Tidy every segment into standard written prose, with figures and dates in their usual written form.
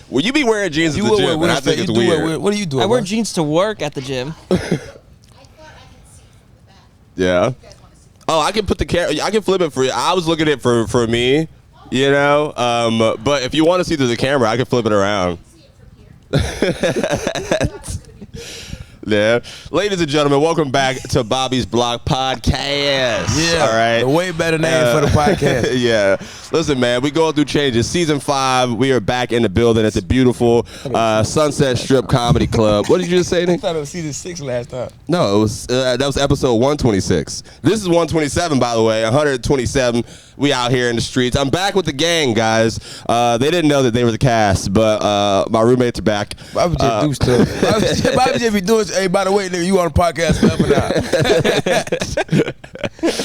Well, you be wearing jeans at the gym, and I think it's weird. What do you do? I wear jeans to work at the gym. Yeah. Oh, I can put the camera. I can flip it for you. I was looking at it for me, you know. But if you want to see through the camera, I can flip it around. Yeah. Ladies and gentlemen, welcome back to Bobby's Block Podcast. Yeah. All right. A way better name for the podcast. Yeah. Listen, man, we going through changes. Season 5, we are back in the building at the beautiful Sunset Strip Comedy Club. What did you just say, Nick? I thought it was season 6 last time. No, it was that was episode 126. This is 127, by the way. 127. We out here in the streets. I'm back with the gang, guys. They didn't know that they were the cast, but my roommates are back. Bobby just do stuff. Bobby just be doing. Hey, by the way, nigga, you on the podcast forever now.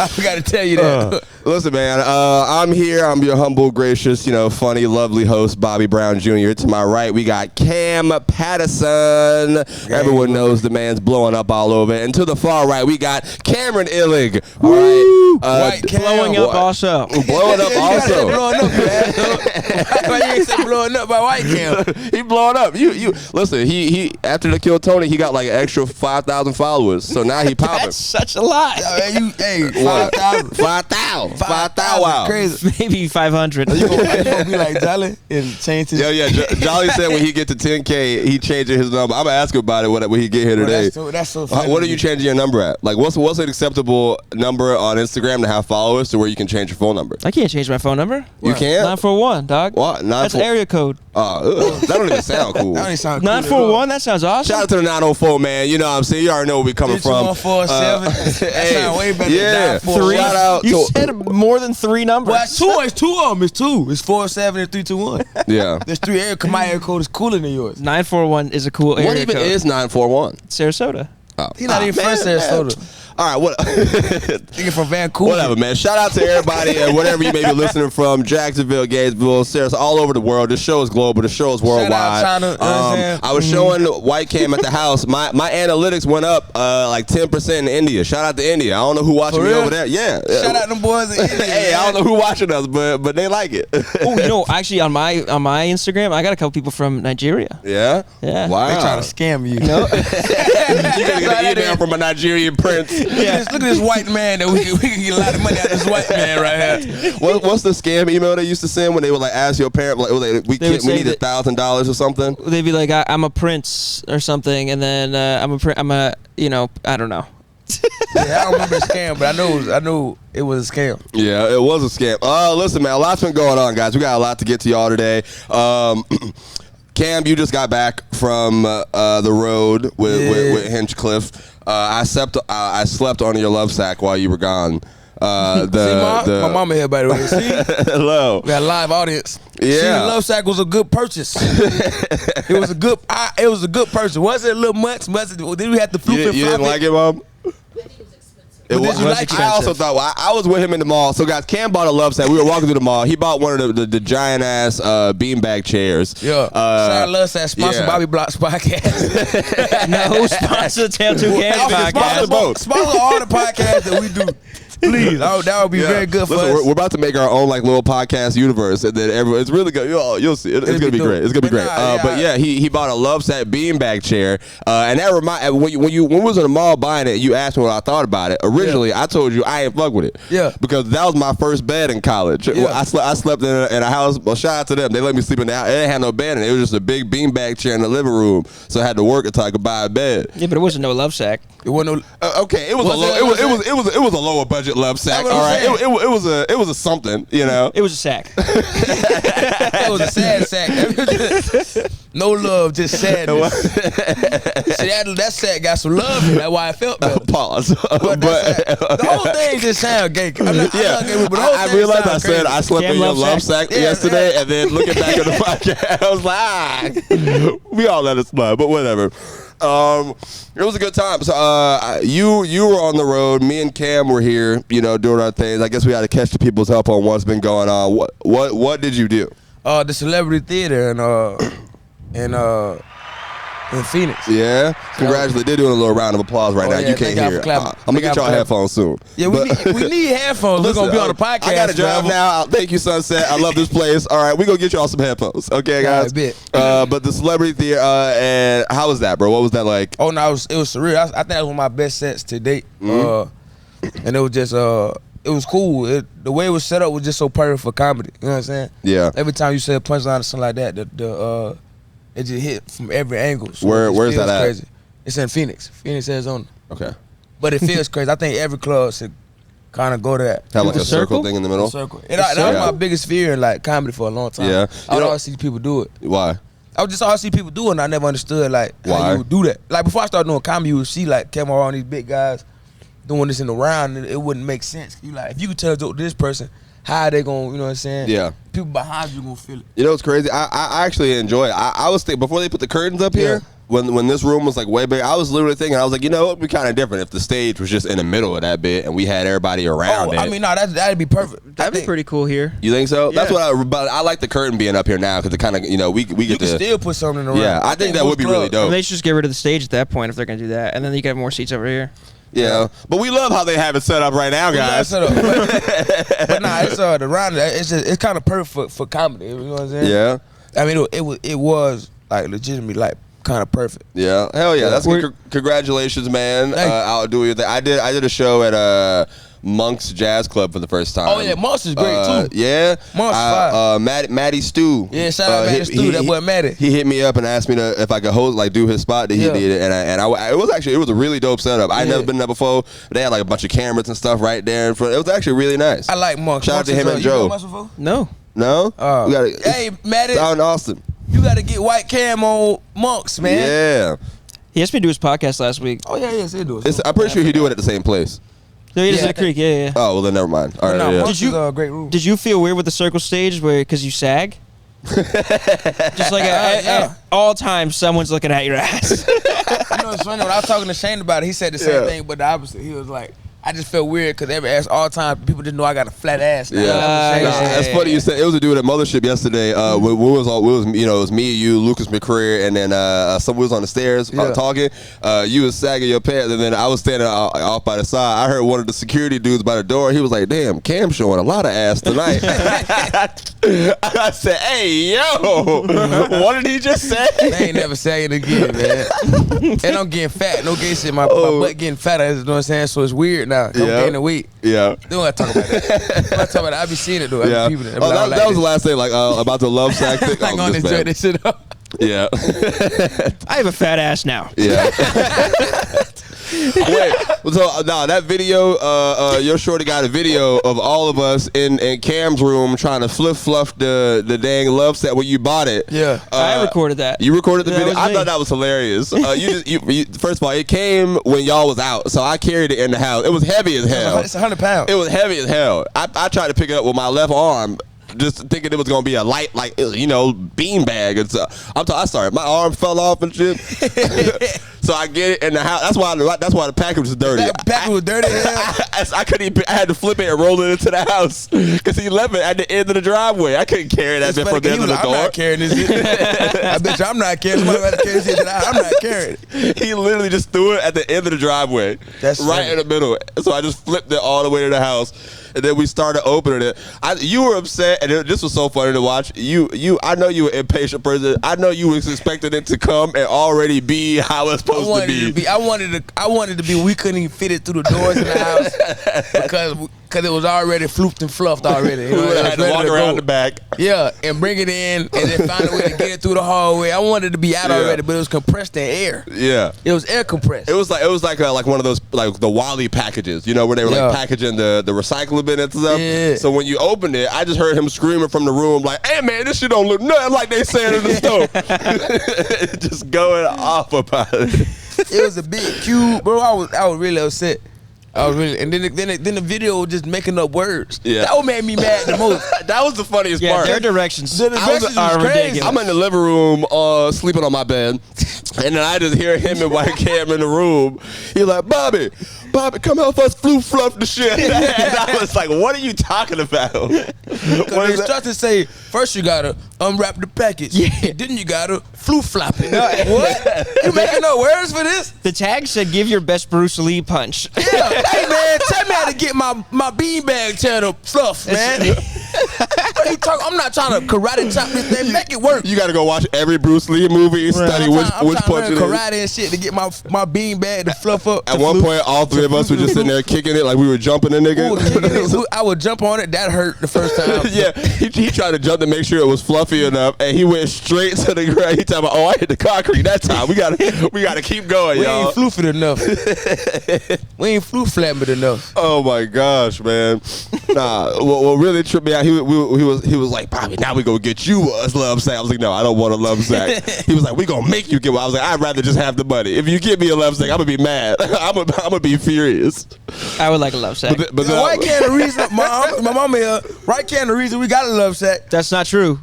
I forgot to tell you that. Listen, man, I'm here. I'm your humble, gracious, funny, lovely host, Bobby Brown Jr. To my right, we got Kam Patterson. Everyone knows the man's blowing up all over. And to the far right, we got Cameron Illig. All right, White Cam. Blowing up also. Blowing up also. Blowing up, man. Why you ain't say blowing up by White Cam? He blowing up. You listen. He after the Kill Tony, he got like an extra 5,000 followers. So now he popping. That's such a lie. Hey, 5,000. 5,000. 5,000. Wow. Crazy. Maybe 500. You gonna be like Jolly and change his. Yeah. Jolly said when he get to 10K, he changing his number. I'm gonna ask him about it when he get here today. That's so funny. What are you changing your number at? Like, what's an acceptable number on Instagram to have followers to where you can change your phone number? I can't change my phone number. You can't? 941, dog. What? That's area code. That don't even sound cool. That don't even sound cool. 941. That sounds awesome. Shout out to the 904, man. You know what I'm saying? You already know where we coming from. 147. That sound way better than 941. Shout out You to said more than 3 numbers. Well, it's 2. It's 2 of them. It's 2. It's 47 and 321. yeah. There's 3 area. My area code is cooler than yours. 941 is a cool area What even code. is 941? Sarasota. Oh. He's not even from Sarasota. All right, what? Nigga from Vancouver. Whatever, man. Shout out to everybody and whatever you may be listening from, Jacksonville, Gainesville, Sarasota, all over the world. This show is global. The show is worldwide. Shout out China. I was showing White Cam at the house. My analytics went up like 10% in India. Shout out to India. I don't know who watching me over there. Yeah. Shout out them boys in India. Hey, I don't know who watching us, but they like it. Oh, actually on my Instagram, I got a couple people from Nigeria. Yeah? Yeah. Wow. They trying to scam you. No. You're going to get an email from a Nigerian prince. Yeah. Look at this white man that we can get a lot of money out of this white man right here. What's the scam email they used to send when they would like ask your parent like we need $1,000 or something? They'd be like, I'm a prince or something, and then I don't know. Yeah, I don't remember the scam, but I know it was a scam. Yeah, it was a scam. Listen, man, a lot's been going on, guys. We got a lot to get to y'all today. Cam, you just got back from the road with Hinchcliffe. I slept on your love sack while you were gone. My mama here, by the way. See? Hello. We got a live audience. Yeah. See, the love sack was a good purchase. It was a good purchase. Was it a little much? Did we have to flip and flop? You didn't like it, Mom? It was I also thought I was with him in the mall. So guys, Cam bought a love sack. We were walking through the mall. He bought one of the giant ass beanbag chairs. Yeah. Shout out love sack. Sponsor Bobby Block's podcast. No, sponsor Tattoo Cam podcast. Sponsor all the podcasts that we do. Please, that would be very good for us. We're about to make our own like little podcast universe, and then it's really good. You'll see. It's gonna be great. It's gonna be great. But yeah, he bought a love sack beanbag chair, and that when we was in the mall buying it, you asked me what I thought about it. Originally, I told you I ain't fuck with it. Yeah. Because that was my first bed in college. Yeah. I slept in a house. Well, shout out to them. They let me sleep in the house. It didn't have no bed in it. It was just a big beanbag chair in the living room. So I had to work until I could buy a bed. Yeah, but it wasn't no love sack. It wasn't no. Okay, it was a lower budget love sack. All right, it was a something, you know. It was a sack. It was a sad sack. No love, just sadness. See, that sack got some love in it. That's why I felt better. Pause. But the whole thing just sound gay. I realized I said I slept in your love sack yesterday, and then looking back at the podcast, I was like, we all let it slide, but whatever. It was a good time. So you were on the road. Me and Cam were here, doing our things. I guess we had to catch the people's up on what's been going on. What did you do? The celebrity theater and in Phoenix. Yeah, congratulations. They're doing a little round of applause right now. Yeah, You can't hear it. I'm gonna get y'all headphones soon. Yeah, we need headphones. We're gonna be on the podcast. I got a job now. Thank you, Sunset. I love this place. All right, we gonna get y'all some headphones. Okay, guys. But the celebrity theater, and how was that, bro? What was that like? Oh no, it was surreal. I think that was one of my best sets to date. And it was just it was cool. The way it was set up was just so perfect for comedy. You know what I'm saying? Yeah. Every time you say a punchline or something like that, it just hit from every angle. So where's that at? Crazy. It's in Phoenix, Arizona. Okay. But it feels crazy. I think every club should kind of go to that. Have like a circle thing in the middle. Circle. That was my biggest fear in like comedy for a long time. Yeah. I would always see people do it. Why? I would just always see people do it, and I never understood like how you would do that. Like before I started doing comedy, you would see like Kam around these big guys doing this in the round, and it wouldn't make sense. You like, if you could tell a joke to this person, how are they gonna, you know what I'm saying? Yeah. People behind you gonna feel it. You know what's crazy? I actually enjoy it. I was thinking before they put the curtains up here, when this room was like way big, I was literally thinking, I was like, you know, it'd be kind of different if the stage was just in the middle of that bit and we had everybody around it. I mean, no, that'd be perfect. That'd be pretty cool here. You think so? Yeah. That's what but I like the curtain being up here now because it kind of, you know, we get You to can still put something in the room. Yeah, I think that would be really dope. I mean, they should just get rid of the stage at that point if they're gonna do that, and then you get more seats over here. Yeah, but we love how they have it set up right now, guys. But nah, it's the round. It's kind of perfect for comedy. You know what I'm saying? Yeah. I mean, it was like legitimately like kind of perfect. Yeah, hell yeah. That's good. Congratulations, man. Out doing your thing. I did a show at Monk's Jazz Club for the first time. Oh yeah, Monk's is great too. Yeah, Monk's fire. Matty Stew. Yeah, shout out Matty Stew. That boy Matty. He hit me up and asked me if I could host, like, do his spot that he did, and I it was a really dope setup. I never been there before. But they had like a bunch of cameras and stuff right there in front. It was actually really nice. I like Monk. Shout out to him and Joe. No. No. We gotta, hey, Matty. It's out in Austin. You got to get White Cam on Monks, man. Yeah. He asked me to do his podcast last week. Oh yeah, he do it. I'm pretty sure he do it at the same place. No, he does it at Creek. Yeah. Oh well, then never mind. All right. No, Did you a great room. Did you feel weird with the circle stage because you sag? Just like at all times, someone's looking at your ass. You know, it's funny when I was talking to Shane about it. He said the same thing, but the opposite. He was like, I just felt weird because every ass all the time people didn't know I got a flat ass. Now. That's funny you said. It was a dude at Mothership yesterday. We was you know, it was me, you, Lucas McCreer, and then someone was on the stairs talking. You was sagging your pants, and then I was standing off by the side. I heard one of the security dudes by the door. He was like, "Damn, Cam showing a lot of ass tonight." I said, "Hey, yo, what did he just say?" They ain't never sagging again, man. And I'm getting fat. No gay shit. My butt getting fatter. You know what I'm saying? So it's weird now. I'm gaining weight. Yeah. Don't want to talk about that. Don't talk about that. I be seeing it though. Yeah. People that was the last thing, like about the love sack thing. I'm gonna enjoy this shit up. Yeah. I have a fat ass now. Yeah. Wait, so no, that video, your shorty got a video of all of us in Cam's room trying to fluff the dang love set when you bought it. Yeah, I recorded that. You recorded the video? I me. thought that was hilarious. You first of all, it came when y'all was out, so I carried it in the house. It was heavy as hell. It's 100 pounds. It was heavy as hell. I tried to pick it up with my left arm, just thinking it was gonna be a light, like, you know, bean bag and stuff. I started. My arm fell off and shit. So I get it in the house. That's why the package was dirty. That package was dirty. I couldn't even. I had to flip it and roll it into the house because he left it at the end of the driveway. I couldn't carry that bit from the end of the door. I'm not carrying this shit. I bet you I'm not carrying. Somebody had to carry this shit. I'm not carrying it. He literally just threw it at the end of the driveway. That's right funny. in the middle. So I just flipped it all the way to the house. And then we started opening it. You were upset, and this was so funny to watch. I know you were an impatient person. I know you was expecting it to come and already be how it's supposed to be. I wanted to be. We couldn't even fit it through the doors in the house because it was already flooped and fluffed already. You know, we had to walk around the back. Yeah, and bring it in, and then find a way to get it through the hallway. I wanted it to be out already, but it was compressed in air. Yeah, it was air compressed. It was like one of those, like the Wally packages, you know, where they were like packaging the recycling bin and stuff. Yeah. So when you opened it, I just heard him screaming from the room like, "Hey man, this shit don't look nothing like they saying in the store." Just going off about it. It was a big cube, bro. I was really upset. And then the video was just making up words. Yeah. That what made me mad the most. That was the funniest part. Their directions. The directions are was crazy. ridiculous. I'm in the living room, sleeping on my bed, And then I just hear him and White Cam in the room. He's like, Bobby, come help us fluff the shit. And I was like, what are you talking about? The instructions say, first you gotta unwrap the package. Yeah. Then you gotta flop it. What? You making no words for this? The tag said, give your best Bruce Lee punch. Yeah. Hey, man, tell me how to get my beanbag channel fluff, man. What are you talking? I'm not trying to karate chop this thing. Make it work. You got to go watch every Bruce Lee movie and study which punch it is. Karate and shit to get my beanbag to fluff up. At one point, all three of us were just sitting there kicking it like we were jumping a nigga. I would jump on it. That hurt the first time. Yeah, he tried to jump to make sure it was fluffy enough, and he went straight to the ground. He talking about, I hit the concrete that time. We gotta keep going, y'all. We ain't floofing enough. We ain't floof-flamming enough. Oh my gosh, man. Nah, what really tripped me out, he was like, Bobby, now we gonna get you a love sack. I was like, no, I don't want a love sack. He was like, we gonna make you get one. I was like, I'd rather just have the money. If you give me a love sack, I'm gonna be mad. I'm gonna be furious. I would like a love sack. But why can't the reason my mama here? Why can't the reason we got a love sack? That's not true.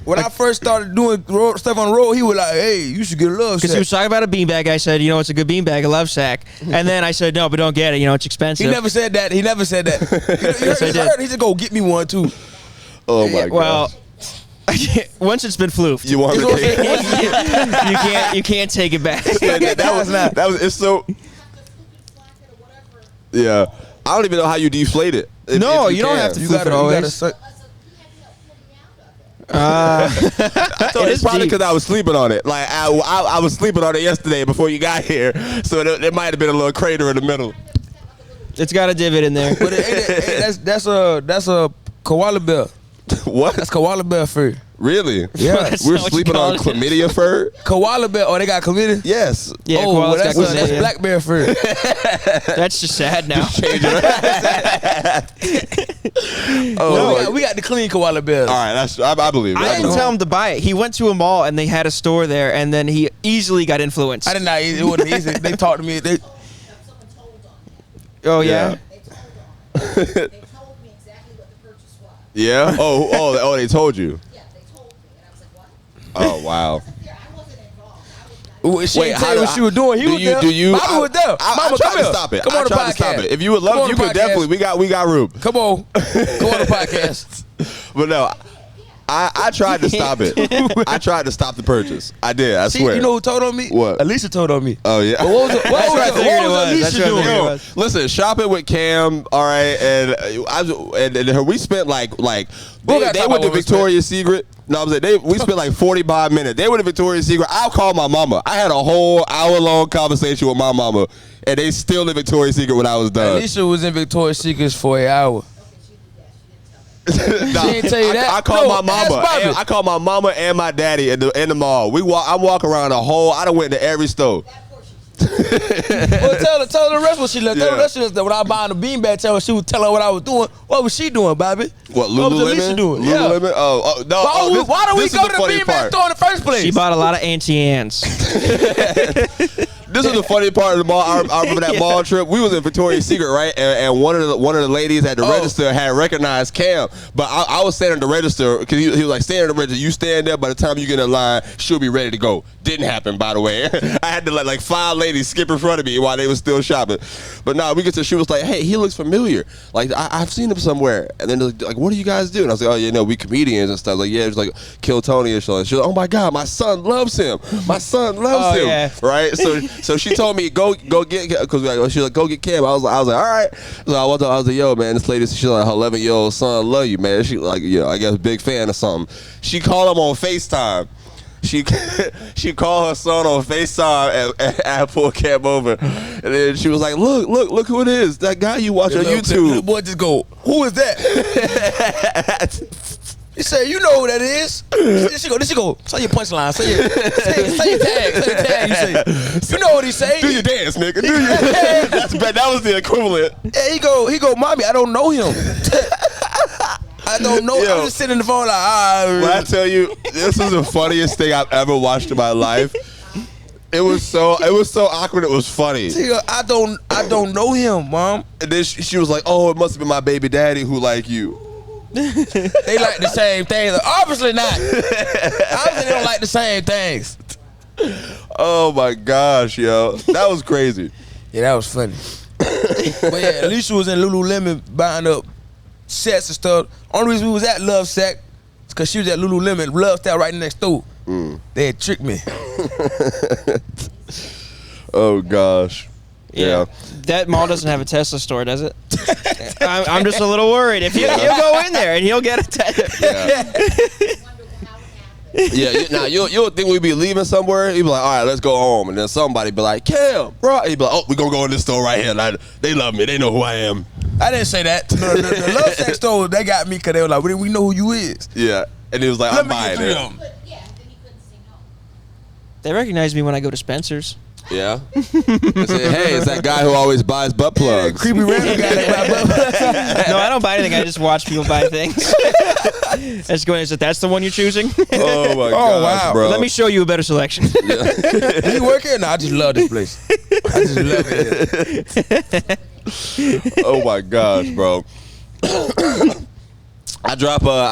When I first started doing stuff on the road, he was like, hey, you should get a love sack. Because he was talking about a beanbag. I said, it's a good beanbag, a love sack. And then I said, no, but don't get it. It's expensive. He never said that. Yes, I did. He said, go get me one, too. Oh, my God. Well, once it's been floofed. You want me to take it? You can't take it back. It's so... Yeah. I don't even know how you deflate it. No, you don't have to floof it always. It's probably because I was sleeping on it. Like I was sleeping on it yesterday before you got here, so there might have been a little crater in the middle. It's got a divot in there. But that's a koala bear. What? That's koala bear fur. Really? Yeah. We're sleeping on chlamydia fur. Koala bear. Oh, they got chlamydia? Yes. Yeah. Oh, well, that's black bear fur. That's just sad now. Just change it. We got the clean koala bears. All right, I believe it. I didn't tell him to buy it. He went to a mall and they had a store there, and then he easily got influenced. I did not. It wasn't easy. They talked to me. Oh yeah. They told me exactly what the purchase was. Yeah. Oh, they told you. Yeah, they told me, and I was like, what? Oh wow. Yeah, I wasn't involved. She didn't tell you what she was doing. He was there. Bobby was there. Mama, come here. Stop it. Come on the podcast. To stop it. If you would love, you could definitely. We got room. Come on. Go on the podcast. But no. I tried to stop it. I tried to stop the purchase. I did. I swear. You know who told on me? What? Alicia told on me. Oh yeah. But what was Alicia doing? Listen, shopping with Cam. All right, and we spent like they went to Victoria's Secret. No, I'm saying we spent like 45 minutes. They went to Victoria's Secret. I'll call my mama. I had a whole hour-long conversation with my mama, and they still in Victoria's Secret when I was done. Alicia was in Victoria's Secret for an hour. She didn't tell you that. I called my mama. I called my mama and my daddy in the mall. I'm walking around the whole. I done went to every store. Well, tell her the rest what she left. Tell her the rest of that when I was buying the beanbag, tell her she would tell her what I was doing. What was she doing, Bobby? What, Lululemon? What was Alicia doing? Lululemon? Oh no. Why do we go to the beanbag store in the first place? She bought a lot of Auntie Anne's. This is the funny part of the mall. I remember that mall trip. We was in Victoria's Secret, right? And one of the ladies at the register had recognized Cam. But I was standing at the register because he was like, stand at the register. You stand there. By the time you get in line, she'll be ready to go. Didn't happen, by the way. I had to let like 5 ladies skip in front of me while they were still shopping. But no, we get to. She was like, hey, he looks familiar. Like I've seen him somewhere. And then like, what do you guys do? And I was like, oh, we comedians and stuff. Like, yeah, it was like Kill Tony or something. She was like, oh my God, my son loves him. My son loves him. Yeah. Right? So she told me go get, because she was like, go get Cam. I was like, all right. So I was like, yo, man, this lady, she's like, her 11-year-old son love you, man. She like, I guess big fan or something. She called him on FaceTime. She called her son on FaceTime and I pulled Cam over. And then she was like, look who it is. That guy you watch on YouTube. The boy just go, who is that? He said, you know who that is. Then she go, say your punchline, say your tag. You say, you know what he say. Do your dance, nigga. Do your dance. That was the equivalent. Yeah, he go, mommy, I don't know him. I don't know. I'm just sitting in the phone like, When I tell you, this is the funniest thing I've ever watched in my life. It was so awkward. It was funny. She go, I don't know him, Mom. And then she was like, oh, it must have been my baby daddy who like you. They like the same things. Obviously not. Obviously they don't like the same things. Oh my gosh, yo, that was crazy. Yeah, that was funny. But yeah, Alicia was in Lululemon buying up sets and stuff. Only reason we was at Love Sac is because she was at Lululemon. Love Sac right next door. They had tricked me. Oh gosh. Yeah. That mall doesn't have a Tesla store, does it? I'm just a little worried. If he'll go in there and he'll get a Tesla. Now you'll think we'd be leaving somewhere. You'd be like, all right, let's go home, and then somebody be like, Cam, bro. He'd be like, oh, we gonna go in this store right here. Like, they love me. They know who I am. I didn't say that. The Love Sac store, they got me because they were like, we know who you is. Yeah, and he was like, I'm buying it. Yeah, then he couldn't say no. They recognize me when I go to Spencer's. Yeah. They say, hey, it's that guy who always buys butt plugs. Creepy random guy that buy butt plugs. No, I don't buy anything. I just watch people buy things. I just go in and say, that's the one you're choosing? Oh my gosh, wow. bro. Let me show you a better selection. You work here? No, I just love this place. I just love it here. Oh my gosh, bro. I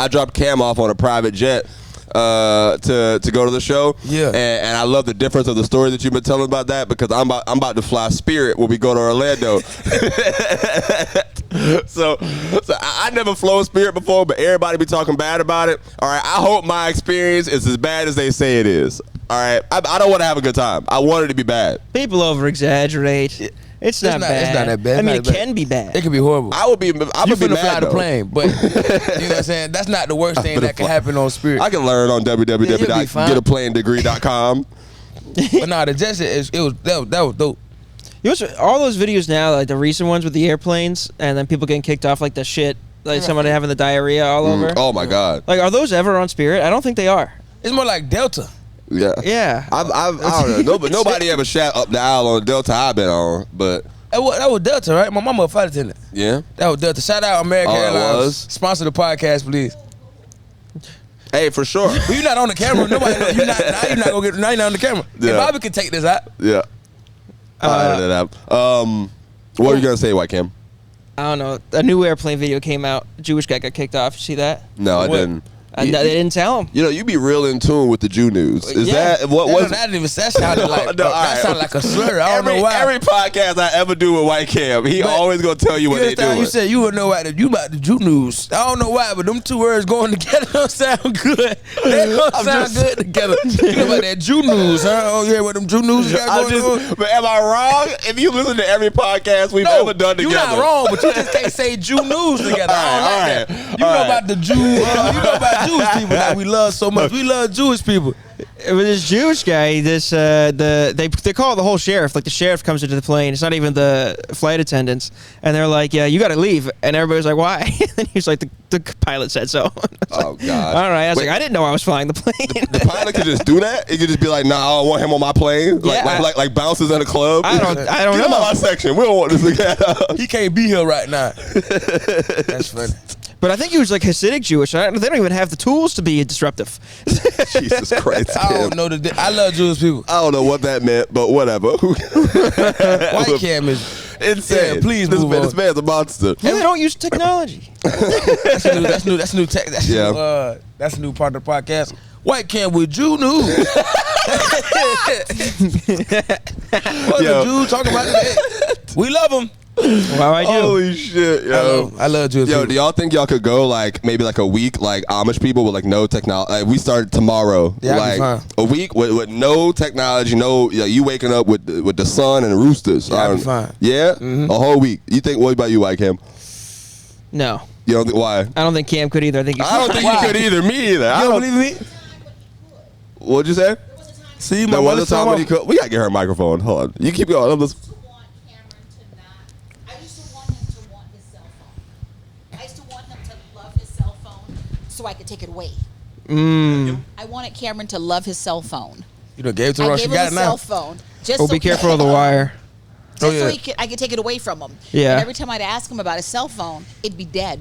drop Cam off on a private jet to go to the show. Yeah. And I love the difference of the story that you've been telling about that, because I'm about to fly Spirit when we go to Orlando. so I never flown Spirit before, but everybody be talking bad about it. All right, I hope my experience is as bad as they say it is. All right, I don't want to have a good time. I want it to be bad. People over-exaggerate. It's not bad. It's not that bad. I mean, it can be bad. It can be horrible. I would be You mad, fly the though. plane, but you know what I'm saying? That's not the worst thing that can happen on Spirit. I can learn on www.getaplandegree.com. But nah, the jet set, that was dope. You know, all those videos now, like the recent ones with the airplanes, and then people getting kicked off like the shit, like somebody having the diarrhea all over. Oh my God. Like, are those ever on Spirit? I don't think they are. It's more like Delta. Yeah. Yeah. I don't know. But nobody ever shot up the aisle on the Delta I've been on, but That was Delta, right? My mama a flight attendant. yeah. That was Delta. Shout out American Oh, it Airlines. was? Sponsor the podcast, please. Hey, for sure. But you're not on the camera. Nobody know. You're not gonna get. Now you're not on the camera. Yeah. Hey, Bobby can take this out. Yeah. I'll edit it out. What are you gonna say, White Cam? I don't know. A new airplane video came out. Jewish guy got kicked off. You see that? No, I What? didn't. They didn't tell him. You know, you be real in tune with the Jew news. Is Yeah. that what was? That sounded like No, all that right. sounded like a slur. I don't know why. Every podcast I ever do with White Cam, he But always gonna tell you what they understand? doing. You said you would know about the Jew news. I don't know why, but them two words going together don't sound good. They don't sound good together. You know about that Jew news, huh? Oh, you hear what them Jew news got going on? But am I wrong? If you listen to every podcast we've ever done together, you're not wrong, but you just can't say Jew news together. I don't like that. You know about the Jew. You know about Jewish people that we love so much. We love Jewish people. With this Jewish guy, they call it the whole sheriff. Like the sheriff comes into the plane. It's not even the flight attendants, and they're like, "Yeah, you got to leave." And everybody's like, "Why?" And he's like, "The pilot said so." Oh God! All right, I was like, I didn't know I was flying the plane. The pilot could just do that. He could just be like, "Nah, I don't want him on my plane." Like bounces in a club. I don't Get know. him out my section. We don't want this again. He can't be here right now. That's funny. But I think he was like Hasidic Jewish. They don't even have the tools to be disruptive. Jesus Christ! I don't know I love Jewish people. I don't know what that meant, but whatever. White Cam is insane. Yeah, please this move man, on. This man's a monster. Well, they don't use technology. That's new tech. That's Yeah. new, that's a new part of the podcast. White Cam with Jew news. What the Jews talking about today? We love them. Wow, I do. Holy shit, yo. I love Jewish Yo, people. do y'all think y'all could go like maybe like a week like Amish people with like no technology? Like, we start tomorrow. Yeah, like I'd be fine. a week with no technology, you waking up with the sun and the roosters. Yeah, I'd be fine. Yeah, a whole week. You think? What about you, White Cam? No, You don't think why? I don't think Cam could either. I think he's I don't think you could either. Me either. I You don't don't. believe me? What'd you say? See, my There was mother a time when he could. We gotta get her a microphone. Hold on. You keep going. I'm just. want Cameron to not. I used to want him to want his cell phone. I used to want him to love his cell phone so I could take it away. I wanted Cameron to love his cell phone. You done gave it to her. I She gave him got a it now. cell phone. Just Oh, so be careful of the wire. Just yeah. so I could take it away from him. Yeah. And every time I'd ask him about his cell phone, it'd be dead.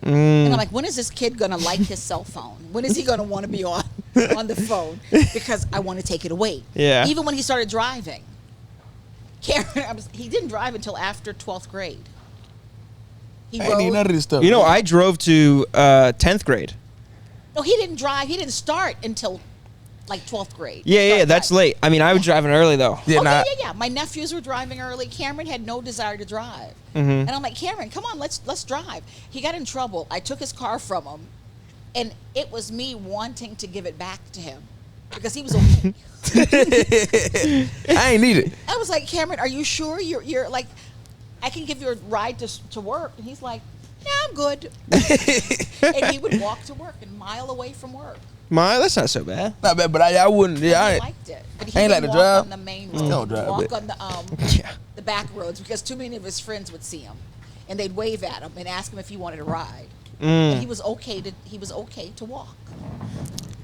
And I'm like, when is this kid gonna like his cell phone? When is he gonna want to be on the phone? Because I want to take it away. Yeah. Even when he started driving, Cameron, he didn't drive until after 12th grade. He I ain't need none of this stuff. You know, I drove to 10th grade. No, he didn't drive. He didn't start until like 12th grade. Yeah, that's late. I mean, I was driving early though. Yeah. My nephews were driving early. Cameron had no desire to drive, and I'm like, Cameron, come on, let's drive. He got in trouble. I took his car from him, and it was me wanting to give it back to him because he was okay. I ain't need it. I was like, Cameron, are you sure you're like, I can give you a ride to work? And he's like, yeah, I'm good. And he would walk to work a mile away from work. That's not so bad. Not bad, but I wouldn't. Yeah, I liked it. But he ain't like didn't to walk drive. on the main road. Don't drive walk it. on the back roads because too many of his friends would see him, and they'd wave at him and ask him if he wanted a ride. And he was okay to walk.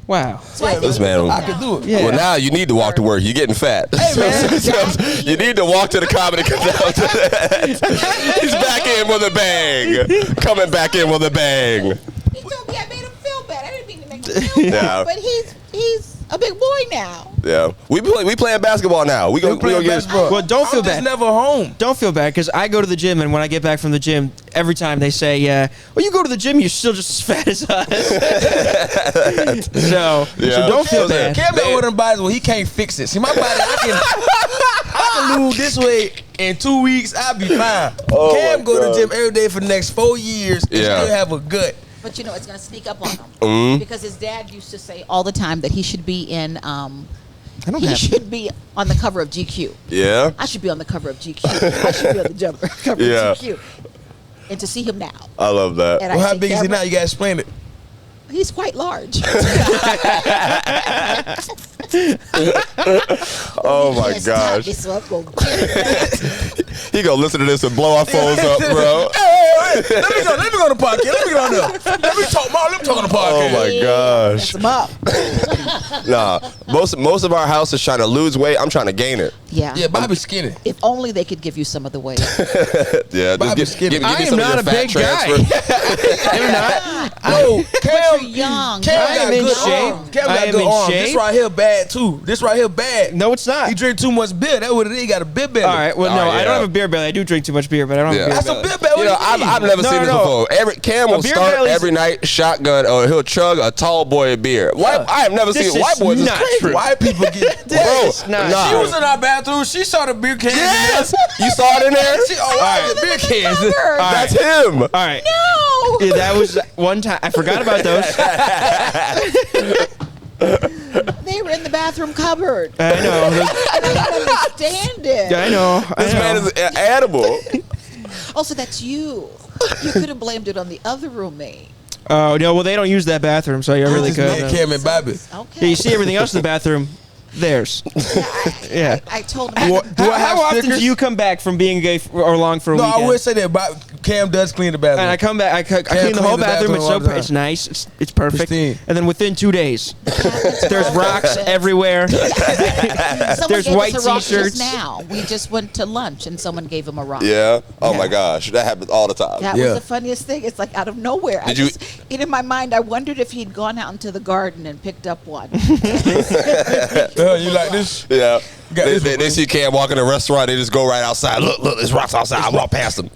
Wow. So I think This man, I could do it. Yeah. Well, now you need to walk to work. You're getting fat. Hey, man. You need to walk to the comedy convention. He's back in with a bang. Coming back in with a bang. He told me I made him feel bad. I didn't mean to make him feel bad, but he's a big boy now. Yeah, we playing basketball now. We go get basketball. Well, don't feel I'm bad. just never home. Don't feel bad because I go to the gym, and when I get back from the gym, every time they say, well, you go to the gym, you're still just as fat as us. So don't feel bad. Cam got one of them bodies where he can't fix it. See, my body, I can lose this weight in 2 weeks. I'll be fine. Oh Cam go to the gym every day for the next 4 years and still have a gut. But you know, it's going to sneak up on him because his dad used to say all the time that he should be in. Should be on the cover of GQ. Yeah. I should be on the cover of GQ. I should be on the cover of GQ. And to see him now. I love that. Well, how big is he now? You got to explain it. He's quite large. Oh my gosh. He gonna listen to this and blow our phones up, bro. Hey, let me go to the podcast. Let me go on there. Let me talk on the podcast. Oh my gosh. Mess him up. Nah, most of our house is trying to lose weight. I'm trying to gain it. Yeah. Yeah, Bobby's skinny. If only they could give you some of the weight. Yeah, Bobby's skinny. give me I some am of not your a fat big guy. transfer. I'm not. No, But Cam, you're young. Cam I got am in good shape. arms. Cam I got am good in arms. shape. This right here bad too. This right here bad. No, it's not. He drink too much beer. That's what it is. He got a beer belly. All right. Well, no, I don't have a beer belly. I do drink too much beer, but I don't have a beer That's belly. a beer belly. You know, What do you mean? I've never No, seen this no. before. Cam will beer start belly's- every night shotgun, or he'll chug a tall boy of beer. I have never This seen white is boys. This not crazy. true. White people get. Bro, is not nah. She was in our bathroom. She saw the beer can. Yes, you saw it in there. She, the beer cans. Cupboard. That's him. All right. No. Yeah, that was one time. I forgot about those. They were in the bathroom cupboard. I know. I don't understand it. I know. This man is an animal. Also, that's you. You could have blamed it on the other roommate. Oh no. Well, they don't use that bathroom, so you're really Just good. me, Cam and Bobby. Yeah, Okay. you see everything else in the bathroom. Theirs. Yeah. I told him. Do I have How often stickers? do you come back from being gay or long for a No, weekend? I would say that. But Cam does clean the bathroom. And I come back. I clean the cleans whole the bathroom. It's bathroom all the time. it's nice. It's perfect. Pristine. And then within 2 days, there's rocks everywhere. Someone There's gave white us a rock t-shirts. just now. We just went to lunch and someone gave him a rock. Yeah. Oh Yeah. my gosh, that happens all the time. That Yeah. was the funniest thing. It's like out of nowhere. Did you- in my mind, I wondered if he'd gone out into the garden and picked up one. You like this? Yeah. Got this one, They see Cam walk in a restaurant, they just go right outside. Look, there's rocks outside. I walk past them.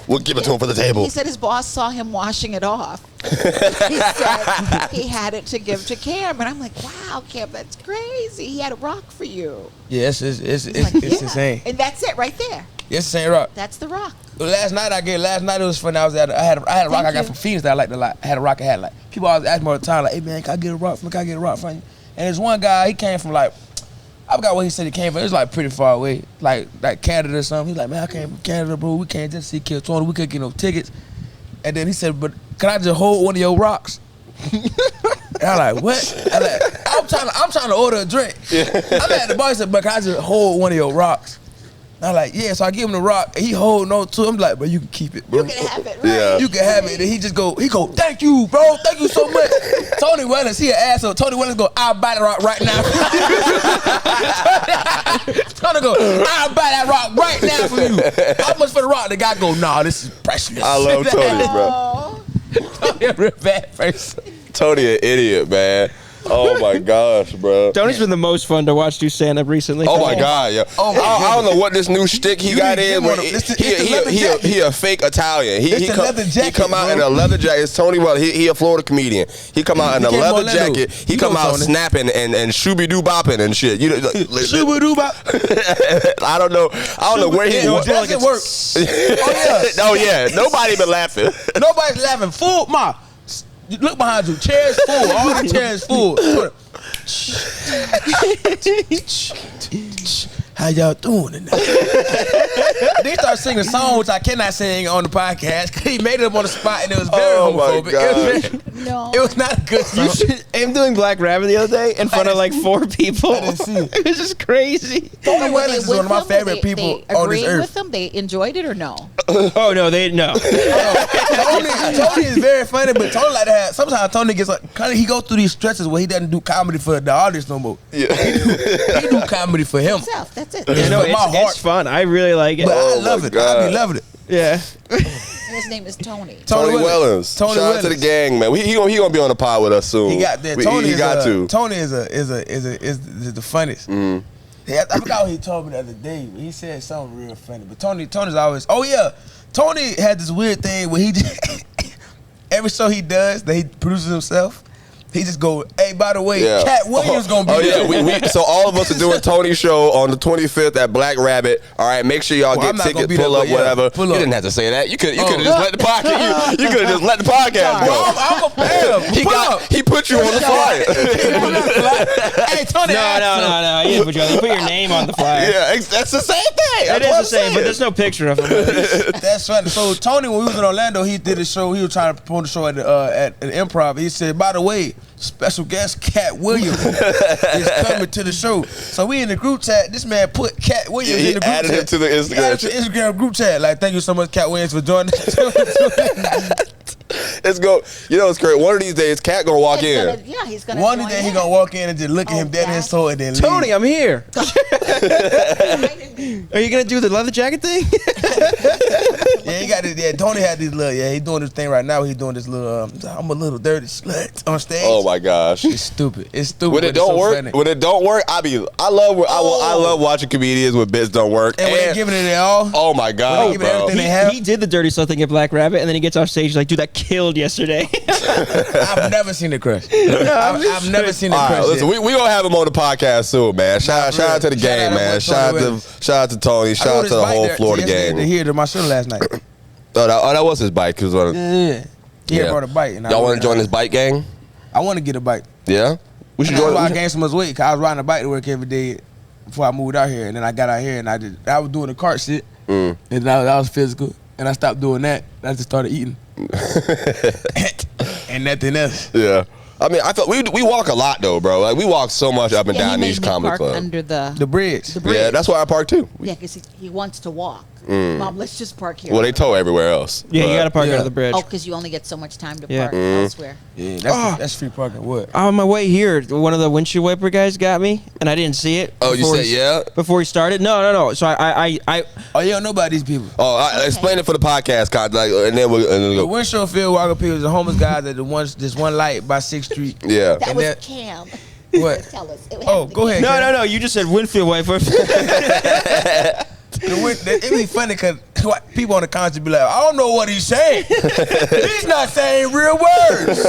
We'll give it to him for the table. He said his boss saw him washing it off. He said he had it to give to Cam, and I'm like, "Wow, Cam, that's crazy. He had a rock for you." Yeah, it's He's like, it's "Yeah." insane. And that's it right there. It's insane rock. That's the rock. Last night it was fun. I had a rock I got you. from Phoenix that I liked a lot. I had a rock I had like people always ask me all the time like, "Hey man, can I get a rock from you?" And there's one guy, he came from like, I forgot where he said he came from. It was like pretty far away, like Canada or something. He's like, "Man, I came from Canada, bro. We can't just see Kill 20. We couldn't get no tickets." And then he said, "But can I just hold one of your rocks?" And I'm like, "What?" I'm trying to order a drink. I'm at the bar. He said, "But can I just hold one of your rocks?" And I'm like, "Yeah." So I give him the rock, and he hold no to. I'm like, "But you can keep it, bro. You can have it, right? Yeah. You can have it." And he go, "Thank you, bro. Thank you so much." Tony Wellens, he an asshole. Tony Wellens go, "I'll buy the rock right now." Tony go, "I'll buy that rock right now for you." How much for the rock? The guy go, "Nah, this is priceless." I love Tony, bro. Oh. Tony a real bad person. Tony an idiot, man. Oh my gosh, bro. Tony's been the most fun to watch do stand up recently. Oh my god, yeah. I don't know what this new shtick he got in. He a fake Italian. He come out in a leather jacket. It's Tony. Well, he a Florida comedian. He come out in a leather jacket. He come out snapping and shooby doo bopping and shit. You know, shooby doo bop. I don't know where he was. Doesn't work. Oh yeah. Nobody been laughing. Nobody's laughing. Full ma. Look behind you. Chairs full. All the chairs full. How y'all doing tonight? They start singing a song which I cannot sing on the podcast. He made it up on the spot and it was very homophobic. It was not a good song. I'm doing Black Rabbit the other day in front of like 4 people. I didn't see it. It was just crazy. Tony Wellens is one of my favorite people on this earth. With them? They enjoyed it or no? Oh no, no. Tony is very funny, but Tony like to have. Sometimes Tony gets like he goes through these stretches where he doesn't do comedy for the audience no more. Yeah. He do comedy for him. That's it. You know, it's fun. I really like it. But I love it. I be loving it. Yeah. His name is Tony. Tony Wellens. Shout out to the gang, man. He gonna be on the pod with us soon. He got that. Tony is the funniest. Mm. I forgot what he told me the other day. He said something real funny. But Tony's always. Oh yeah, Tony had this weird thing where he just, every show he does that he produces himself. He just go, hey, by the way, Cat Williams gonna be there. Yeah, so all of us are doing Tony's show on the 25th at Black Rabbit. All right, make sure y'all get tickets, pull up, whatever. You didn't have to say that. You could have just let the podcast. You could have just let the podcast go. I'm gonna pay him. He put you on the flyer. Hey, Tony. No. He didn't put you on. He put your name on the flyer. Yeah, that's the same thing. It is the same, but there's no picture of him. That's funny. So Tony, when we was in Orlando, he did a show. He was trying to promote the show at the Improv. He said, by the way, special guest Cat Williams is coming to the show. So we in the group chat. This man put Cat Williams in the group chat. He added him to the Instagram. He added to the Instagram group chat. Like, thank you so much, Cat Williams, for joining us. Let's go. You know, it's great. One of these days, Cat gonna walk in. He's gonna. One of these days, he gonna walk in and just look at him dead in his soul and then leave. Tony, I'm here. Are you gonna do the leather jacket thing? Yeah, he got it. Yeah, Tony had this little. Yeah, he's doing this thing right now. He's doing this little. I'm a little dirty slut on stage. Oh my gosh, it's stupid. It's stupid. When it don't work, I love watching comedians when bits don't work. And when they're giving it all. Oh my god, bro. He did the dirty slut thing at Black Rabbit, and then he gets off stage like, dude, that killed yesterday. I've never seen it crush. I've never seen it crush. Listen, we gonna have him on the podcast soon, man. Shout out to the gang, man. Shout out to Tony. Shout out to the whole Florida gang. He here to my show last night. That was his bike. He brought a bike. Y'all want to join this bike gang? I want to get a bike. Yeah, we should join. I gained so much weight because I was riding a bike to work every day before I moved out here, and then I got out here and I was doing the cart shit, and that was physical, and I stopped doing that. And I just started eating, and nothing else. Yeah. I mean, I thought we walk a lot though, bro. Like we walk so much up and down these comedy clubs. Under the bridge. Yeah, that's why I park too. Yeah, because he wants to walk. Mom, let's just park here. Well, they tow everywhere else. Yeah, you got to park under the bridge. Oh, because you only get so much time to park elsewhere. Yeah, that's free parking. What? On my way here, one of the windshield wiper guys got me, and I didn't see it. Oh, you said yeah? Before he started? No. So I oh, you don't know about these people. Oh, explain it for the podcast, and then we'll go. The windshield field walker people is the homeless guy that this one light by 6th Street. Yeah. That was Cam. What? Tell us. Go ahead. No. You just said windshield wiper. It'd be funny because people on the comments be like, I don't know what he's saying. He's not saying real words.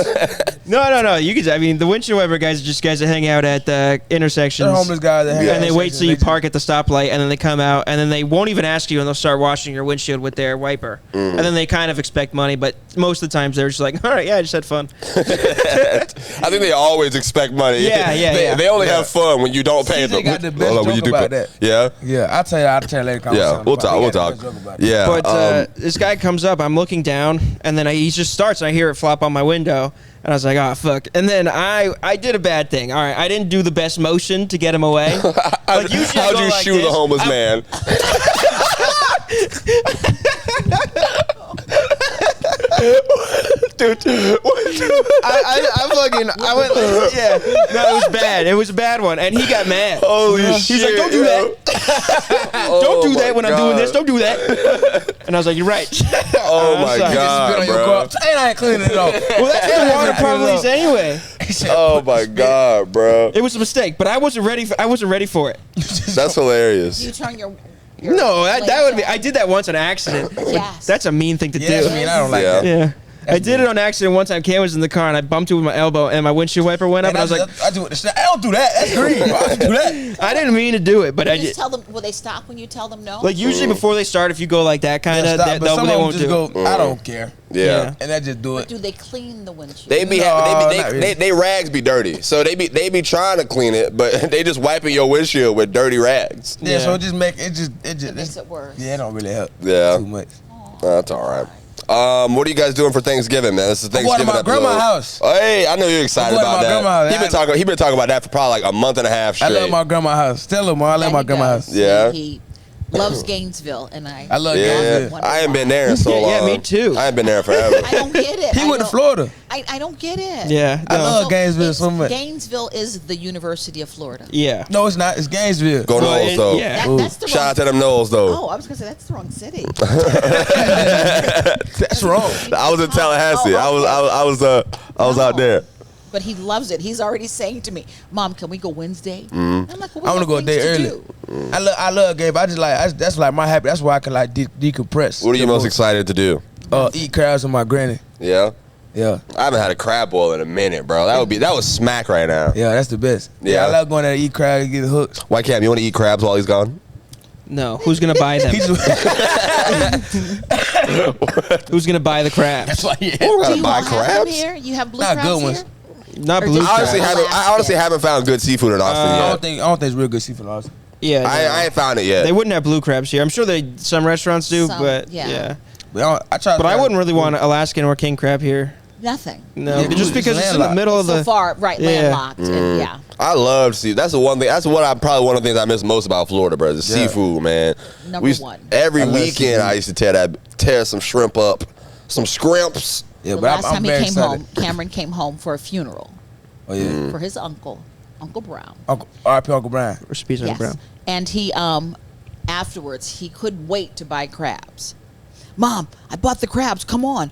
No. You could. I mean, the windshield wiper guys are just guys that hang out at the intersections. They're homeless guys that hang out. And they wait till you park at the stoplight, and then they come out, and then they won't even ask you, and they'll start washing your windshield with their wiper. And then they kind of expect money, but most of the times they're just like, all right, yeah, I just had fun. I think they always expect money. Yeah. They only have fun when you don't pay them. They got the best joke about that. Yeah? Yeah, I'll tell you later. Yeah, we'll talk. Yeah. But this guy comes up, I'm looking down, and then he just starts, and I hear it flop on my window, and I was like, oh, fuck. And then I did a bad thing. All right, I didn't do the best motion to get him away. Like, how'd you shoot the homeless man? Dude, I went, yeah. No, it was bad. It was a bad one. And he got mad. Holy shit. He's like, don't do that. Don't do that when I'm doing this. Don't do that. And I was like, you're right. Oh my God, bro. And I ain't cleaning it off. Well, that's what the water probably is anyway. Oh my God, bro. It was a mistake, but I wasn't ready for it. That's hilarious. You turn your No, that would be. I did that once on accident. Yes. That's a mean thing to Yeah, do. I mean, I don't like Yeah. that. Yeah. I did it on accident one time. Cam was in the car and I bumped it with my elbow and my windshield wiper went up and I was like, I do it. I don't do that. That's green. Why would you do that? I didn't mean to do it, but I You did. just tell them. Will they stop when you tell them no? Like usually before they start, if you go like that kind of, Stop, but some they of them won't just do. go, I don't care. Yeah. And I just do it. Do they clean the windshield? They be No, having, not really. they rags be dirty, so they be trying to clean it, but they just wiping your windshield with dirty rags. Yeah, so Yeah. it just It makes it worse. Yeah, it don't really help. Yeah. Too much. That's all right. What are you guys doing for Thanksgiving, man? This is I'm going to Thanksgiving my episode. grandma's house. Oh, hey, I know you're excited I'm going to about my that. grandma's. He been talking about that for probably like a month and a half I straight. love my grandma's house. Tell them, I love my grandma's house. Yeah. He loves Gainesville, and I I love Yeah, Gainesville. I ain't been there in so long. Yeah, me too. I ain't been there forever. I don't get it. He I went to don't- Florida. I don't get it. Yeah. I no. love Gainesville it's- so much. Gainesville is the University of Florida. Yeah. No, it's not. It's Gainesville. Go Well, Knowles, though. yeah. That's the Shout wrong. out to them Knowles, though. Oh, I was gonna say that's the wrong city. That's wrong. I was in Tallahassee. Oh, I was out there. But he loves it. He's already saying to me, "Mom, can we go Wednesday?" I'm like, well, we I want to got go a day things to early. do. I love Gabe. I just like that's like my happy. That's why I can like decompress. What are you most excited to do? Eat crabs with my granny. Yeah. Yeah, I haven't had a crab boil in a minute, bro. That was smack right now. yeah, that's the best. Yeah. Yeah, I love going there to eat crabs and get hooked. Why Cam? You want to eat crabs while he's gone? No. Who's gonna buy them? Who's gonna buy the crabs? That's why. Yeah. We Do gotta you buy all have them crabs. here? You have blue Not crabs good ones. here? Not Or blue just- crabs. I honestly haven't found good seafood in Austin I yet. don't think it's real good seafood in Austin. Yeah. no. I ain't found it yet. They wouldn't have blue crabs here. I'm sure some restaurants do, Some, but yeah. yeah. I try. But I wouldn't really want Alaskan or king crab here. Nothing. No, Yeah, just because it's in the landlocked. middle of So the. far, right? Yeah. Landlocked. And, yeah. I love seafood. That's the one thing. That's probably one of the things I miss most about Florida, bro. Is Yeah. seafood, man. Number one. Every I love weekend, seafood. I used to tear some shrimp up, some scrimps. Yeah, The but last I'm time he very came excited. home, Cameron came home for a funeral Oh yeah, for his uncle, Uncle Brown. R.I.P. Uncle Brian. Or Speeds on Yes. Brown. And he afterwards he couldn't wait to buy crabs. Mom, I bought the crabs. Come on,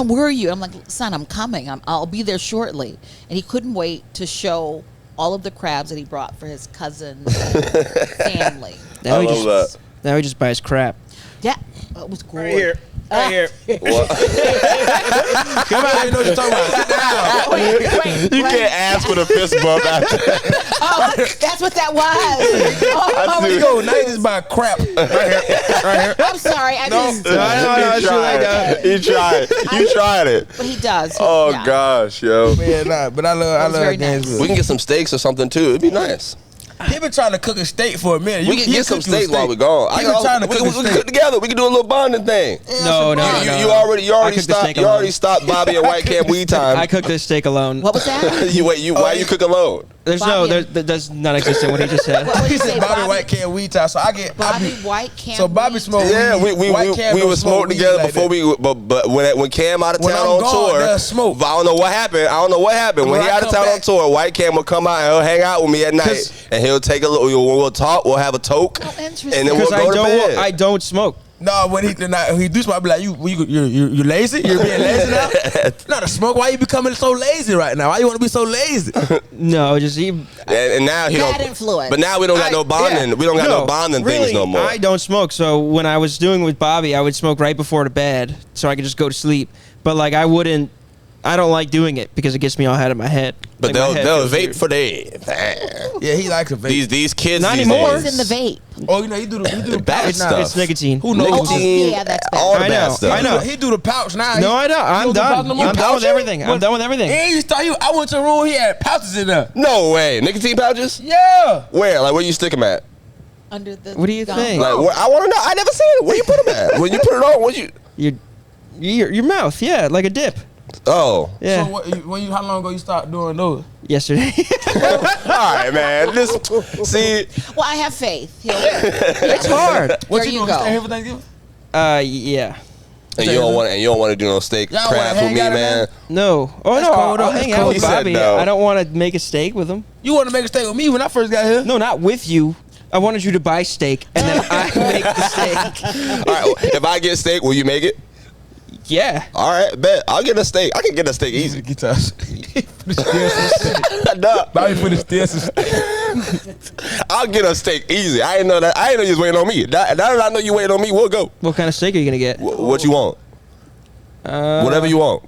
where are you? I'm like, son, I'm coming. I'll be there shortly. And he couldn't wait to show all of the crabs that he brought for his cousin's family. Now I he love just that. now he just buys crap. Yeah, it was cool. Right here. What? Come on, you know what you're talking about. Sit down. Wait, You can't ask with a fist bump after. Oh, that's what that was. Oh, There you go. Now you just buy crap right here. Right here. I'm sorry. I just. No, He tried. He tried. You tried it. But he does. Oh yeah. gosh, yo. Man, nah, but I was love very nice. Gainesville. We can get some steaks or something too. It'd be nice. He been trying to cook a steak for a minute. We can get some steaks while we're gone. He been trying to we cook a can steak. cook together. We can do a little bonding thing. No, no, You no. already I cooked the steak alone. stopped Bobby at White Camp Weed Time. I cooked this steak alone. What was that? Why you cook alone? There's Bobby no, and- there does not exist in what he just said. What would He you say, said Bobby White can't weed time, so I get Bobby White can't. So Bobby weed. smoked Yeah, weed. White Cam we don't were smoke smoking weed together like before that. but when Cam out of When town I'm on gone, tour, they'll smoke. I don't know what happened. When When he I out of come town on back- tour, White Cam will come out and he'll hang out with me at night, 'Cause- and he'll take a little. We'll talk. We'll have a toke, Oh, interesting. and then we'll Because go to bed. I don't smoke. No, when he do smoke, I be like, you lazy? You're being lazy now? Not a smoke. Why you becoming so lazy right now? Why you want to be so lazy? No, just he. and now he Bad don't. influence. But now we don't got no bonding. yeah. We don't got no bonding really, things no more. I don't smoke. So when I was doing it with Bobby, I would smoke right before to bed, so I could just go to sleep. But like I wouldn't. I don't like doing it because it gets me all out of my head. But Like, my head they'll feels vape weird. for days. Yeah, he likes a vape. These kids Not these anymore. days. What's in the vape? Oh, you know, he do the bad pouch now. stuff. It's nicotine. Who knows? Nicotine, yeah, that's bad. all the I bad know, stuff. I know. He do the pouch now. No, I don't. I'm You don't do pouch done. no more? I'm done with Pouch? everything. I'm done with everything. Yeah, you start. I went to a room. He had pouches in there. No way. Nicotine pouches? Yeah. Where? Like where you stick them at? Under the. What do you gum. think? Like where, I want to know. I never seen it. Where you put them at? When you put it on, what you? Your mouth, yeah, like a dip. Oh. Yeah. So how long ago you start doing those? Yesterday. All right, man. See. Well, I have faith. It's hard. What There you you doing? go. Stay here for Thanksgiving? Yeah. And you don't want to do no steak Y'all crabs wanna with me, hang out man. No. Oh That's no. cold, though. I'll That's hang out cold. with He said Bobby. no. I don't want to make a steak with him. You want to make a steak with me when I first got here? No, not with you. I wanted you to buy steak and then I make the steak. All right. If I get steak, will you make it? Yeah. All right, bet. I'll get a steak. I can get a steak easy. Get us. Bobby put his stairs. I'll get a steak easy. I didn't know that. I didn't know you was waiting on me. Now that I know you waiting on me, we'll go. What kind of steak are you gonna get? What you want? Whatever you want.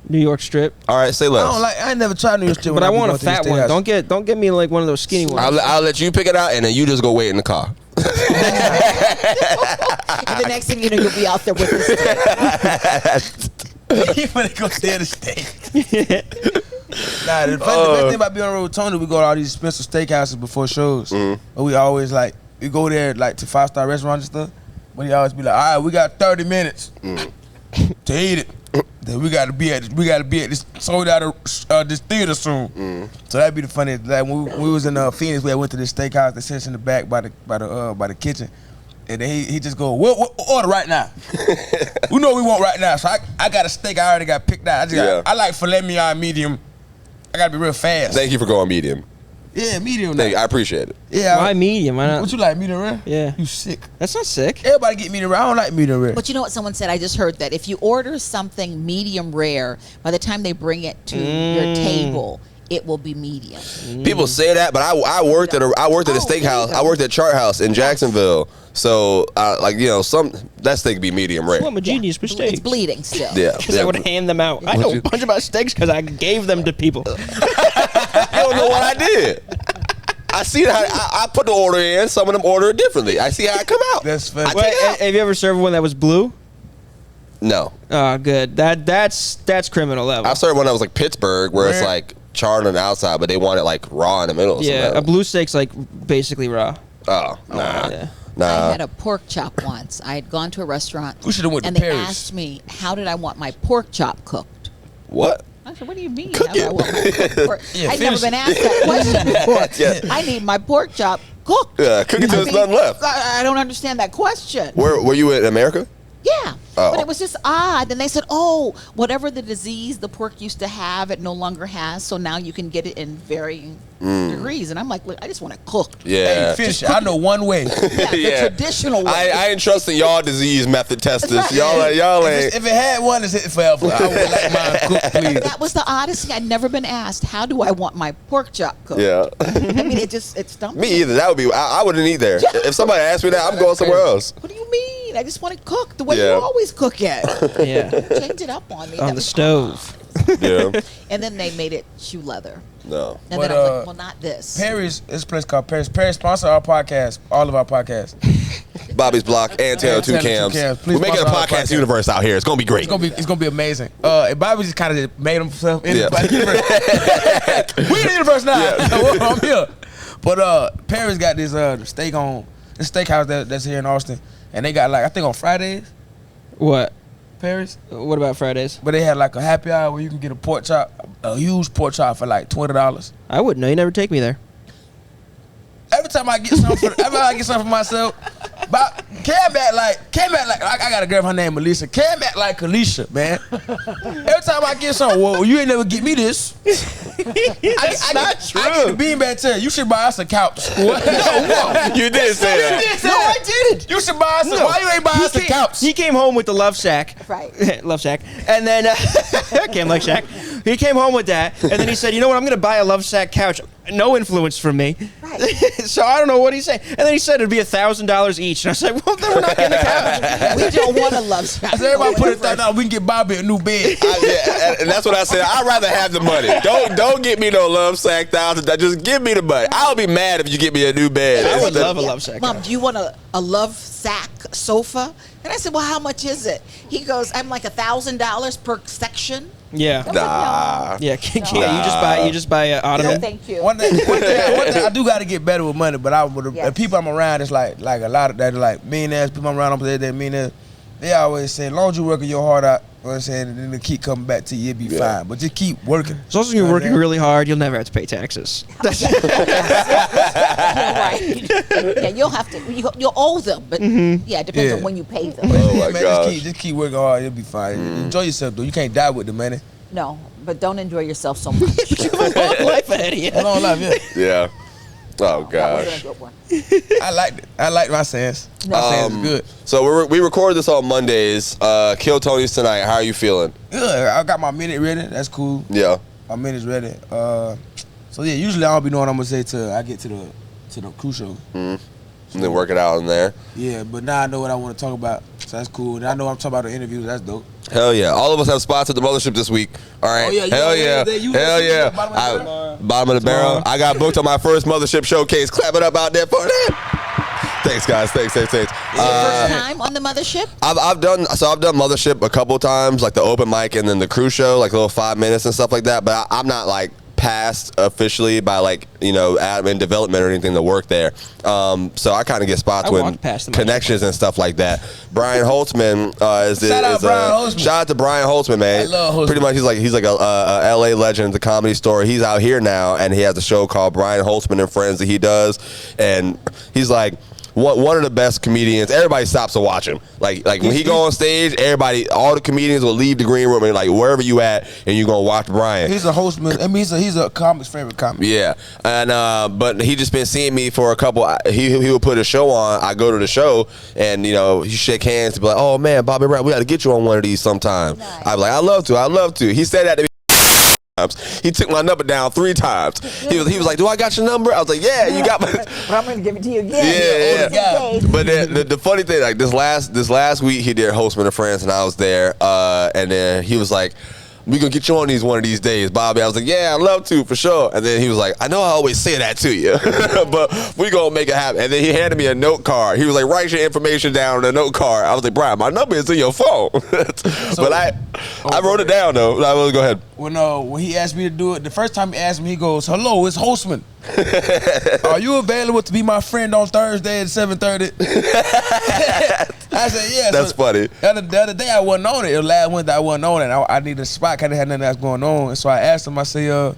New York strip. All right, say less. I ain't never tried New York strip. But I want a fat one. Don't get me like one of those skinny ones. I'll let you pick it out, and then you just go wait in the car. And the next thing you know, you'll be out there with this steak. You wanna go stay at the steak. Nah, the best thing about being on the road with Tony, we go to all these expensive steakhouses before shows. But we always we go there to 5-star restaurants and stuff. But he always be like, all right, we got 30 minutes to eat it. Then we gotta be at this sold out of this theater soon. So that'd be the funniest. Like when we was in Phoenix, we went to this steakhouse that sits in the back by the kitchen. And then he just go, what order right now? We know what we want right now. So I got a steak I already got picked out. I like filet mignon medium. I gotta be real fast. Thank you for going medium. Yeah, medium. Thank you. I appreciate it. Yeah. Why medium? Why not? What you like, medium rare? Yeah. You sick. That's not sick. Everybody get medium rare. I don't like medium rare. But you know what someone said? I just heard that if you order something medium rare, by the time they bring it to your table, it will be medium. People say that, but I worked at a steakhouse. I worked at Chart House in Jacksonville. So that steak be medium rare. Well, I'm a genius with steaks. It's bleeding still. Yeah. Because I would hand them out. I know a bunch about steaks because I gave them to people. You don't know what I did. I see how I put the order in. Some of them order it differently. I see how it come out. That's funny. Have you ever served one that was blue? No. Oh, good. That's criminal level. I served one that was like Pittsburgh, where it's like charred on the outside, but they want it like raw in the middle. Yeah, a blue steak's like basically raw. Oh, nah. Yeah. Nah. I had a pork chop once. I had gone to a restaurant. We should have went to and Paris. they asked me, how did I want my pork chop cooked? What? I said, what do you mean? Cook How do I it. want my pork? Yeah, I'd never been asked that question before. Yeah. I need my pork chop cooked. Yeah, cook it till there's nothing left. I don't understand that question. Where were you in America? Yeah. Oh. But it was just odd. And they said, oh, whatever the disease the pork used to have, it no longer has. So now you can get it in varying degrees. And I'm like, look, I just want it cooked. Yeah. Hey, finish it. I know one way. The traditional way. I ain't trusting y'all disease method testers. Right. Y'all ain't. If it had one, it's hit forever. I would like mine cooked, please. That was the oddest thing. I'd never been asked, how do I want my pork chop cooked? Yeah. I mean, it stumped Me either. That would be. I wouldn't eat there. If somebody asked me that, I'm going somewhere else. What do you mean? I just want it cooked the way Yeah. you always cook it. Yeah. Change it up on me. On That the was stove. Yeah. And then they made it shoe leather. No. And But, then I was like, well, not this. Paris, this place called Paris. Paris sponsor our podcast, all of our podcasts. Bobby's Block and Taylor Two Cams. Please We're making a sponsor our podcast podcast. universe out here. It's gonna be great. It's gonna be amazing. And Bobby just kind of made himself in Yeah. the universe. We in the universe now. I'm here. But Paris got this steakhouse that's here in Austin, and they got I think on Fridays, What? Paris. What about Fridays? But they had a happy hour where you can get a pork chop, a huge pork chop for $20. I wouldn't know. You never take me there. Every time I get something for myself, but Kam act like I gotta grab her name, Alicia. Kam act like Alicia, man. Every time I get something, well, you ain't never get me this. That's not true. I get the beanbag tell you should buy us a couch. You did say that. No, I didn't. You should buy us. Why you ain't buy us a couch? He came home with the love sack. Right. Love sack. And then Cam like Shack. He came home with that, and then he said, "You know what? I'm going to buy a love sack couch." No influence from me. Right. So I don't know what he's saying. And then he said it'd be $1,000 each, and I was like, "Well, then we're not getting the couch." We don't want a love sack. So everybody put $1,000. We can get Bobby a new bed. And that's what I said. I'd rather have the money. Don't get me no love sack $1,000. Just give me the money. I'll be mad if you get me a new bed. I would love a love sack. Mom, do you want a love sack sofa? And I said, well, how much is it? He goes, I'm like $1,000 per section. Yeah. Nah. Yeah. You just buy an ottoman. No, thank you. One thing I do got to get better with money, but the people I'm around, it's like a lot of that, like millionaires, people I'm around, they're millionaires. They always say, as long as you working your heart out, you know what I'm saying, and then they keep coming back to you, you'll be fine. But just keep working. As long as you're working really hard, you'll never have to pay taxes. You're right. Yeah, you'll have to. You'll owe them, but yeah, it depends on when you pay them. Oh my Man, gosh. just keep working hard, you'll be fine. Enjoy yourself, though. You can't die with the money. No, but don't enjoy yourself so much. You have a long life ahead of you. Hold on, life, yeah. Yeah. Oh That gosh. wasn't a good one. I liked it. I liked my sense. My sense is good. So we record this on Mondays. Kill Tony's tonight. How are you feeling? Good. I got my minute ready. That's cool. Yeah. My minute's ready. So yeah, usually I don't be knowing what I'm gonna say till I get to the crew show. And then work it out in there. Yeah, but now I know what I want to talk about, so that's cool. And I know what I'm talking about in interviews. That's dope. Hell yeah. All of us have spots at the Mothership this week. All right. Oh, yeah, you Hell know, yeah. Hell yeah. Bottom of the barrel. I got booked on my first Mothership showcase. Clap it up out there for that. Thanks, guys. Thanks. First time on the Mothership? I've done Mothership a couple times, like the open mic and then the crew show, like little 5 minutes and stuff like that. But I'm not like passed officially by like admin development or anything to work there. So I kind of get spots with connections and stuff like that. Brian Holtzman shout out to Brian Holtzman, man. I love Holtzman. Pretty much he's like a LA legend at the Comedy Store. He's out here now and he has a show called Brian Holtzman and Friends that he does, and he's like one of the best comedians. Everybody stops to watch him. Like when he go on stage, all the comedians will leave the green room and like wherever you at, and you gonna watch Brian. He's a host, man. I mean, he's a comic's favorite comic. Yeah, and but he just been seeing me for a couple. He would put a show on. I go to the show, and he shake hands to be like, "Oh man, Bobby, we got to get you on one of these sometime." Nice. I'm like, "I love to." He said that to me. He took my number down 3 times. He was like, "Do I got your number?" I was like, "Yeah, you got my." But I'm going to give it to you again. Yeah. But then the funny thing, like this last week, he did Hostman and Friends, and I was there, and then he was like, "We gonna get you on one of these days, Bobby." I was like, "Yeah, I'd love to, for sure." And then he was like, "I know I always say that to you, but we gonna make it happen." And then he handed me a note card. He was like, "Write your information down on a note card." I was like, "Brian, my number is in your phone." But I wrote it down though. Go ahead. When he asked me to do it, the first time he asked me, he goes, "Hello, it's Holtzman. Are you available to be my friend on Thursday at 7:30?" I said, "Yeah." That's funny. The other day I wasn't on it. The last Wednesday I wasn't on it. I needed a spot. I didn't have nothing else going on, and so I asked him. I said,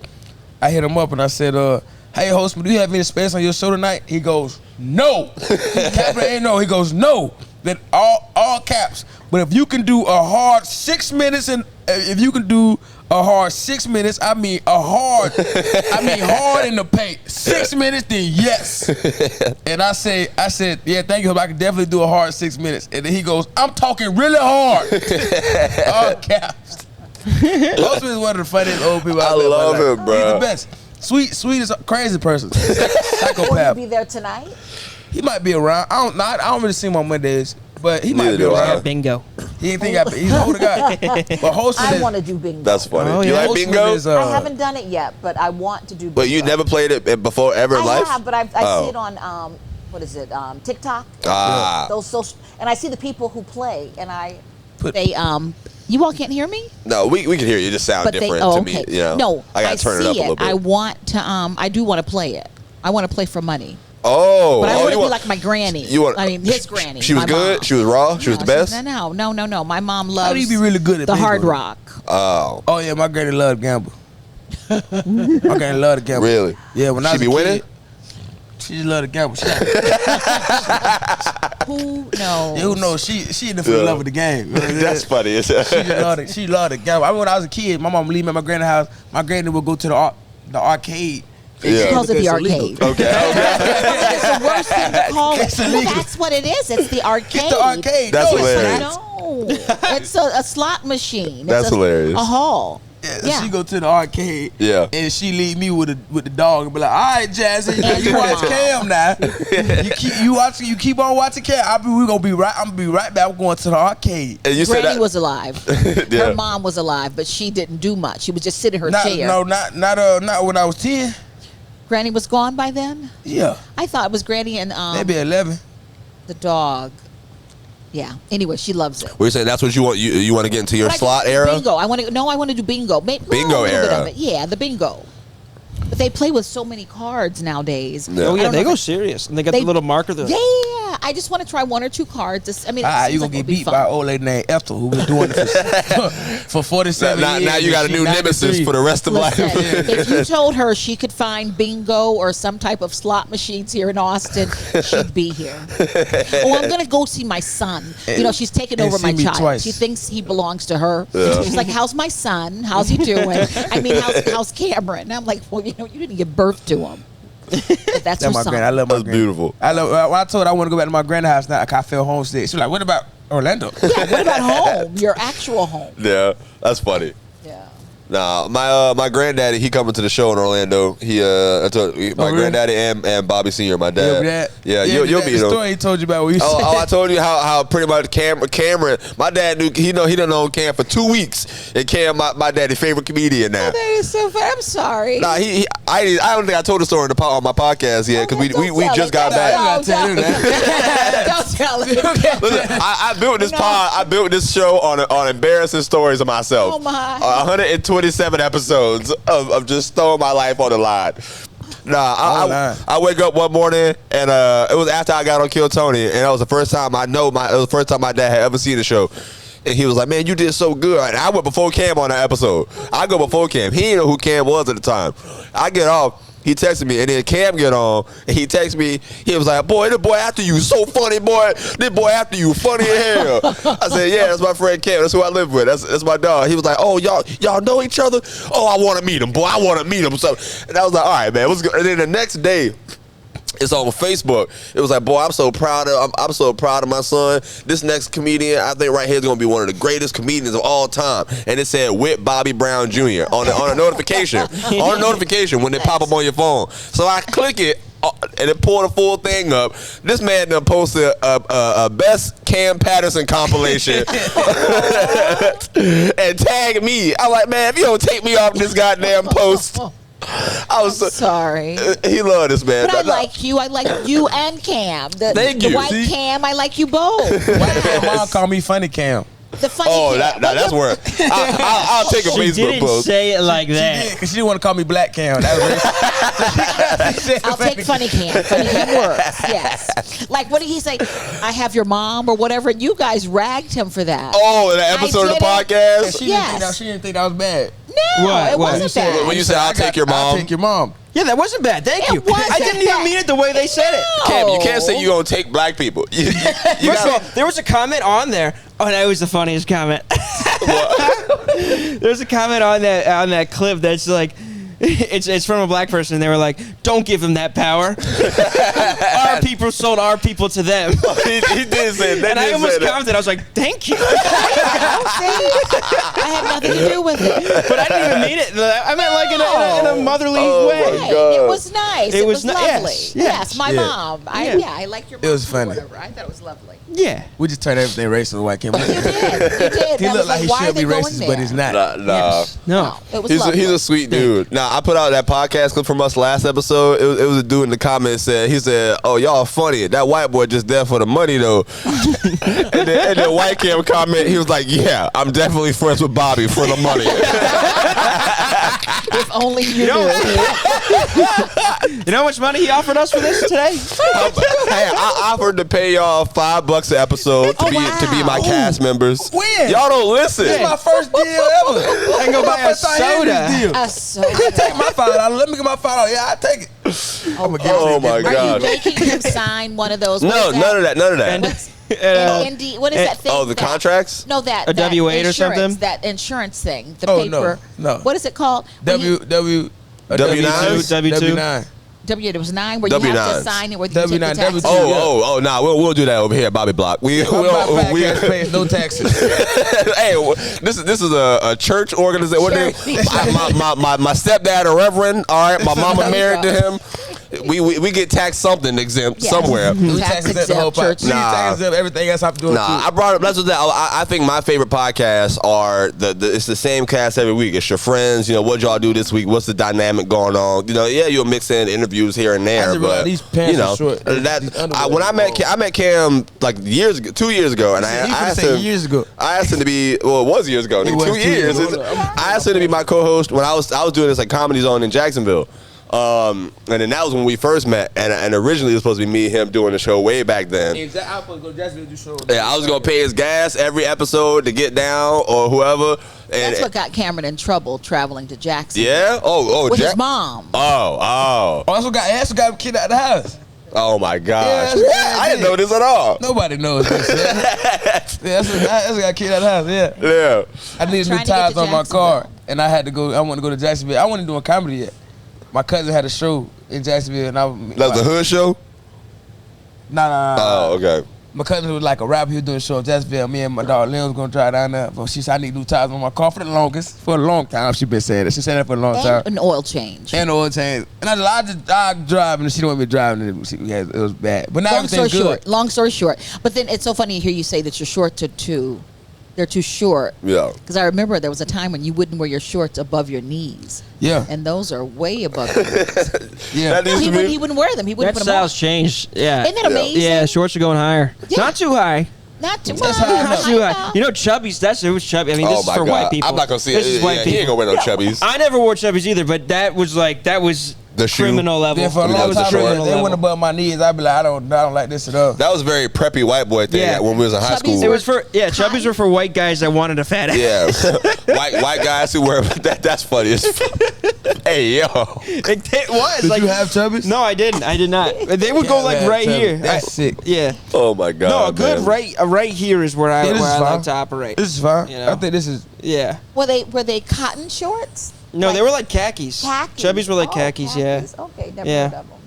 I hit him up and I said, "Hey, Holtzman, do you have any space on your show tonight?" He goes, "No." Capital A, no. He goes, "No." Then all caps. But if you can do a hard 6 minutes, and if you can do a hard 6 minutes, I mean hard in the paint. 6 minutes, then yes. And I said, "Yeah, thank you. I can definitely do a hard 6 minutes." And then he goes, "I'm talking really hard." All caps. Holtzman is one of the funniest old people I love him, bro. He's the best. Sweet is a crazy person. Psychopath. Will you be there tonight? He might be around. I don't really see him on Mondays, but he might be around. Bingo. He ain't think he's an older guy. But Holtzman I want to do bingo. That's funny. Oh, You yeah. like bingo? I haven't done it yet, but I want to do bingo. But you never played it before ever in life? I have, but I see it on, what is it, TikTok? Those social, and I see the people who play, and you all can't hear me? No, we can hear you. It just sound different to me. No, I gotta turn it up a little bit. I want to, I do want to play it. I want to play for money. Oh, but I want to be like my granny. His granny. She was good. Mom. She was raw. She was the best. No. My mom loves. How do you be really good at the bingo? Hard Rock? Oh yeah, my granny loved to gamble. My granny loved to gamble. Really? Yeah. When I was a kid, winning? She just loved to gamble. Who knows? Yeah, who knows? She in the full love of the game. That's funny. She loved to gamble. I remember when I was a kid, my mom would leave me at my granny's house. My granny would go to the arcade. Yeah. She calls it the arcade. Okay. It's the worst thing to call it. Well, that's what it is. It's the arcade. It's the arcade. That's hilarious. No, it's a slot machine. That's hilarious. A hall. Yeah. She go to the arcade. Yeah. And she leave me with the dog and be like, "All right, Jazzy, you watch Cam now. You keep on watching Cam. I'm gonna be right back. I'm going to the arcade." And you Granny was alive. Yeah. Her mom was alive, but she didn't do much. She would just sit in her chair. No, not when I was 10. Granny was gone by then? Yeah. I thought it was Granny and maybe 11. The dog. Yeah. Anyway, she loves it. What are you saying? That's what you want? You want to get into your slot era? Bingo. I want to do bingo. Bingo era. Yeah, the bingo. But they play with so many cards nowadays. Yeah. Oh yeah, they go serious, and they got the little marker there. Yeah, I just want to try 1 or 2 cards. I mean, you gonna get beat by an old lady named Ethel who been doing it for 47 years. Now you got a new nemesis for the rest of life. If you told her she could find bingo or some type of slot machines here in Austin, she'd be here. Oh, I'm gonna go see my son. She's taken over my child. Twice. She thinks he belongs to her. Yeah. She's like, "How's my son? How's he doing? I mean, how's Cameron?" And I'm like, "Well, you didn't give birth to him." But that's her my son. grand. I love my That's grand. beautiful. I love. When I told her I want to go back to my grandma's house now, I feel homesick. She was like, "What about Orlando?" Yeah, what about home? Your actual home. Yeah, that's funny. Yeah. Nah, my granddaddy, he coming to the show in Orlando. My granddaddy and Bobby Senior, my dad. Yeah, you'll meet him. The story he told you about what you said. I told you how pretty much Cameron, my dad knew he done known Cam for 2 weeks, and Cam, my daddy's favorite comedian now. Oh, that is so funny. I'm sorry. Nah, I don't think I told the story on my podcast yet because we just got back. Don't tell him. Listen, I built this I built this show on embarrassing stories of myself. Oh my. 127 episodes of just throwing my life on the line. Nah, I wake up one morning and it was after I got on Kill Tony, and that was the first time it was the first time my dad had ever seen the show. And he was like, "Man, you did so good." And I went before Cam on that episode. I go before Cam. He didn't know who Cam was at the time. I get off. He texted me, and then Cam get on, and he texted me. He was like, "Boy, this boy after you so funny, boy. This boy after you funny as hell." I said, "Yeah, that's my friend Cam. That's who I live with. That's my dog." He was like, "Oh, y'all know each other? Oh, I want to meet him, boy. I want to meet him." So, and I was like, "All right, man, what's good?" And then the next day, it's on Facebook. It was like, boy, I'm so proud of my son. This next comedian, I think right here is gonna be one of the greatest comedians of all time. And it said with Bobby Brown Jr. on a notification. On a notification when they pop up on your phone. So I click it and it pulled the full thing up. This man done posted a best Kam Patterson compilation and tagged me. I'm like, man, if you don't take me off this goddamn post. I'm sorry. He loved this man. But I like you. I like you and Cam. Thank you. The white Cam, I like you both. White Cam, mom call me funny Cam. The funny Cam. That's where I'll take a She Facebook didn't post. say it like that. Because she didn't want to call me Black Cam. That was racist. I'll take funny Cam. Funny Cam works. Yes. Like, what did he say? I have your mom or whatever. And you guys ragged him for that. Oh, in that episode of the podcast? She didn't think that was bad. No, it wasn't bad. When you said, I'll take your mom. I'll take your mom. Yeah, that wasn't bad. Thank you. wasn't I didn't even bad. mean it the way they said it. Cam, you can't say you gonna take black people. You First of all, there was a comment on there. Oh, that was the funniest comment. There's a comment on that clip that's like, it's from a black person. And they were like, "Don't give him that power. Our people sold our people to them." he did say that. And I almost commented. I was like, "Thank you." I had nothing to do with it. But I didn't even mean it. I meant like in a motherly way. my God. It was nice. It was lovely. Yes, my mom. I like your mom. It was funny. Whatever. I thought it was lovely. Yeah. We just turned everything racist with White Cam. You did. He That looked was like he why should are be they going racist, but he's there? not. Nah. No. It was lovely. He's a sweet dude. Now I put out that podcast clip from us last episode. It was a dude in the comments he said, "Oh, y'all funny. That white boy just there for the money though." and then White Cam comment, he was like, "Yeah, I'm definitely friends with Bobby for the money." If only you knew. You know how much money he offered us for this today? Hey, I offered to pay y'all $5 an episode to be my cast members. When? Y'all don't listen. This is my first deal ever. I can go buy a soda. A soda. Take my $5. Let me get my $5. Yeah, I take it. Oh my Are you God. making him sign one of those? No, none of that. What is that thing? Oh, the contracts? No, that A W-8 or insurance, something? That insurance thing. The Oh, paper. no. What is it called? When you- W9? W2. W. There was 9 where you have W9s. to sign it where you take the W9, taxes. W2. Nah, we'll do that over here at Bobby Block. My podcast pays no taxes. Hey, this is a church organization. My stepdad a reverend. All right, my mama married to him. We get taxed something exempt Yes. somewhere. We Tax tax exempt the whole exempt part. church. We tax exempt everything else I have to do it Nah, too. I brought up. That's what I think my favorite podcasts are. It's the same cast every week. It's your friends. You know what y'all do this week. What's the dynamic going on? You know, yeah, you'll mix in interviews here and there, just but realized these pants you know are short. when I met Cam like 2 years ago, and I asked him years ago. I asked him to be. Well, it was years ago. It Nigga, was 2 2 years. years. I asked him to be my co-host when I was doing this like Comedy Zone in Jacksonville. And then that was when we first met, and originally it was supposed to be me and him doing the show way back then. Exactly. I was supposed to go to Jacksonville do shows. Yeah, I was gonna pay his gas every episode to get down or whoever. And That's what got Cameron in trouble traveling to Jackson. yeah. With his mom. Oh. Also got a kid out of the house. Oh my gosh. Yeah, I didn't know this at all. Nobody knows this. Yeah, that's got a kid out of the house. Yeah. Yeah. I needed new Trying to get tires to on my car, Jacksonville. and I had to go. I wanted to go to Jacksonville. I wasn't doing comedy yet. My cousin had a show in Jacksonville. And I That was the hood show? Nah. Oh, okay. My cousin was like a rapper. He was doing a show in Jacksonville. Me and my dog Lynn was gonna drive down there. But she said I need new tires on my car for a long time. She been saying that. She said that for a long time. And an oil change. And oil change. And I drive, and she didn't want me driving. It was bad. But now everything's good. Long story short. But then it's so funny to hear you say that you're short they're too short. Yeah. Because I remember there was a time when you wouldn't wear your shorts above your knees. Yeah. And those are way above your knees. Yeah. No, he wouldn't wear them. He wouldn't That put them on. style's changed. Yeah. Isn't that amazing? Yeah, shorts are going higher. Yeah. Not too high. Not too That's much. how I Not too high. You know, chubbies. It was chubby. I mean, this is for white people. I'm not gonna see This it. is white He ain't people. gonna wear no chubbies. I never wore chubbies either, but that was The shoe. criminal level. Yeah, for a That long was a time, criminal they level. went above my knees. I'd be like, I don't like this at all. That was a very preppy white boy thing Yeah. when we was in high Chubbies school. It was for chubbies were for white guys that wanted a fat ass. Yeah, white guys who wear that's funny. Hey yo, It was. Did like, you have chubbies? No, I didn't. I did not. They would go like man, right chubby. here. That's sick. Yeah. oh my god. No, a good man. right here is where I Yeah, this is fine. like to operate. This is fine. You know? I think this is. Yeah. Were they cotton shorts? No, they were like khakis. Khakis. Chubbies were like Oh, khakis, yeah. Okay, never Yeah. heard of them.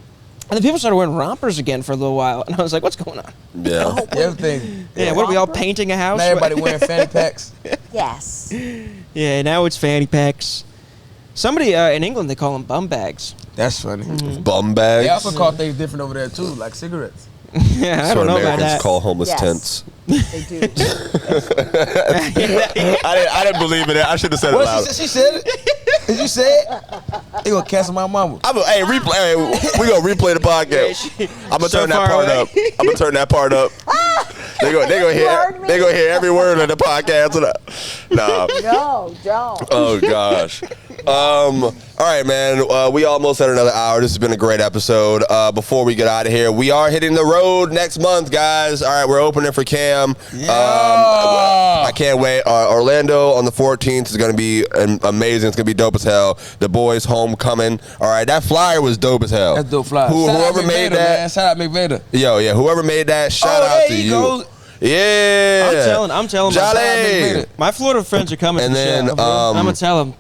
And then people started wearing rompers again for a little while, and I was like, "What's going on?" Yeah. Everything. Yeah, what are we all painting a house? Now everybody wearing fanny packs. Yes. Yeah, now it's fanny packs. Somebody in England, they call them bum bags. That's funny. Bum bags. They also call things different over there too, like cigarettes. Yeah, I So don't know about Americans that. call homeless Yes. tents. They do. I didn't believe in it. I should have said it What loud. she said it? Did you say it? They gonna cancel my mama. Hey, replay. Hey, we gonna replay the podcast. I'm gonna So turn that far part away. up. I'm gonna turn that part up. They gonna hear every word of the podcast. Nah. No, don't. Oh gosh. All right, man. We almost had another hour. This has been a great episode. Before we get out of here, we are hitting the road next month, guys. All right, we're opening for Cam. Yeah. I can't wait. Orlando on the 14th is going to be amazing. It's going to be dope as hell. The boys' homecoming. All right, that flyer was dope as hell. That's dope flyer. Whoever made that. Man. Shout out McVader. Yo, yeah. Whoever made that, shout out there to you you. go. Yeah. I'm telling my, Jolly. my Florida friends are coming. And to the then, show. I'm gonna tell them,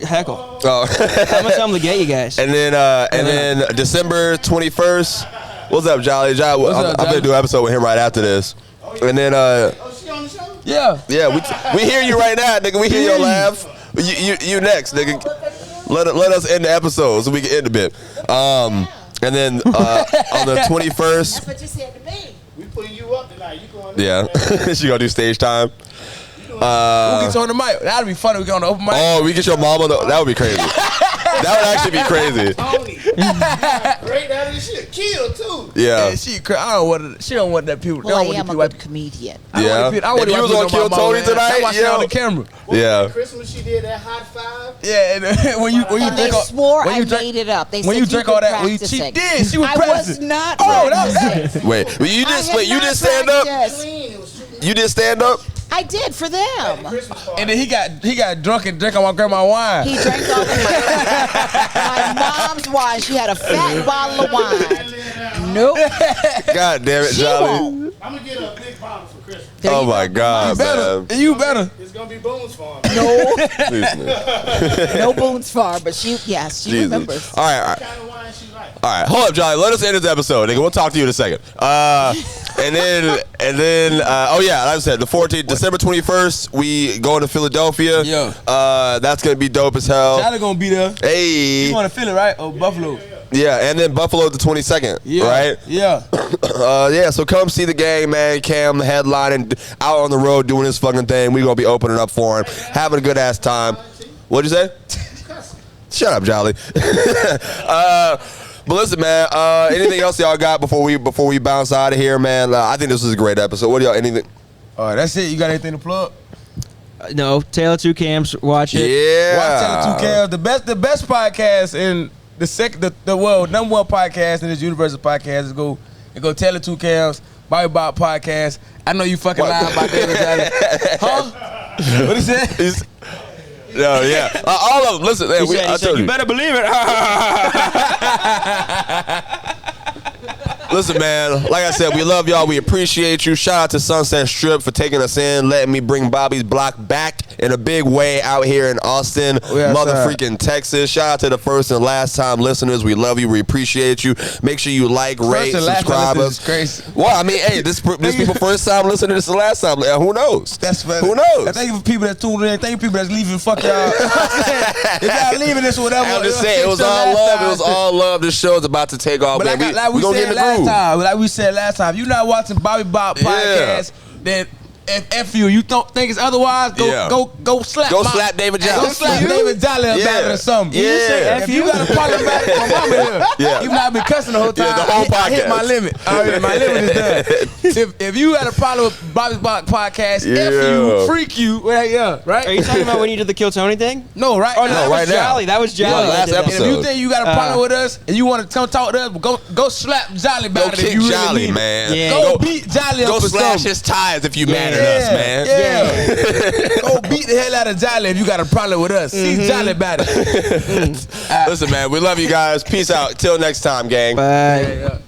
heckle. Oh. I'm gonna tell them to get you guys. And then December 21st. What's up, Jolly? up, I'm Jolly? gonna do an episode with him right after this. And then She on the show? Yeah. yeah, we hear you right now, nigga. We hear your laugh. You next, nigga. Let us end the episode so we can end a bit. And then on the 21st. That's what you said to me. We putting you up tonight. You going Yeah, she gonna do stage time. We'll get you on the mic. That'd be funny. We go on the open mic. Oh, we get your mom on the. That would be crazy. That would actually be crazy. Tony. Great out of the shit. Kill too. Yeah. Yeah, she don't want that people. Well, I They don't am want a the good comedian. Yeah. I If want you was on Kill Tony tonight, I watched it yo. on the camera. Yeah. Christmas she did that hot five. Yeah, and when you And they drink all, swore when I you drink, made it up. They when said you drink been all that, she practicing. did. She was I was practicing. not Oh, practicing. Wait, you I just had you not just stand up. practiced. Clean. It was super You did stand up. I did for them. Christmas party. And then he got drunk and drank on my grandma wine. He drank all of my mom's wine. She had a fat bottle of wine. Nope. God damn it, She Jolly. won't. I'm gonna get a big bottle for Christmas. There Oh you my go. God, man. You better. It's gonna be Boone's Farm. No, Please, man. no Boone's Farm, but she Jesus. remembers. All right. What kind of wine she like? All right, hold up, Johnny. Let us end this episode, nigga. We'll talk to you in a second. And then, oh yeah, like I said, the 14th, December 21st, we going to Philadelphia. Yeah. That's gonna be dope as hell. Tyler gonna be there. Hey. You want to feel it, right? Oh, Buffalo. Yeah, and then Buffalo the 22nd. Yeah. Right. Yeah. Yeah. So come see the gang, man. Cam headlining out on the road doing his fucking thing. We gonna be opening up for him, having a good ass time. What'd you say? Shut up, Jolly. But listen, man. Anything else y'all got before we bounce out of here, man? I think this was a great episode. What do y'all? Anything? All right, that's it. You got anything to plug? No, Tale of Two Cams. Watch it. Yeah. Watch Tele 2 Cams. The best podcast in the world, number one podcast in this universe of podcasts is go Tele 2 Cams, BobbyBot podcast. I know you fucking lying about that, huh? What he said? No, yeah. All of them. Listen, man, He I said, told you better believe it. Listen, man, like I said, we love y'all. We appreciate you. Shout out to Sunset Strip for taking us in, letting me bring Bobby's block back in a big way out here in Austin, motherfreaking Texas. Shout out to the first and last time listeners. We love you. We appreciate you. Make sure you like, rate, subscribe us. Crazy. Well, I mean, hey, this people first time listening. This is the last time. Who knows? That's funny. Who knows? Thank you for people that tuned in. Thank you for people that's leaving. Fuck y'all. If y'all leaving this or whatever. I'm just saying, it was all love. It was all love. This show's about to take off. But like we said last time, like we said last time, if you're not watching Bobby Bot podcast, then F you. You don't think it's otherwise? Go slap. Go slap David Jolly. Go slap David Jolly about it or something. Yeah. If you got a problem back from mama here, even though I've been cussing the whole time, the whole podcast. I hit my limit. My limit is done. If you had a problem with Bobby Bot podcast, F you, freak you. Right? Are you talking about when you did the Kill Tony thing? No, right? Oh, no, that was Jolly. That was Jolly. Last episode. And if you think you got a problem with us and you want to come talk to us, go slap Jolly about it. Go kick Jolly, man. Yeah. Go beat Jolly up. Go slash his tires if you mad at us, man. Yeah. Go beat the hell out of Jolly if you got a problem with us. See Jolly about it. Listen, man, we love you guys. Peace out. Till next time, gang. Bye.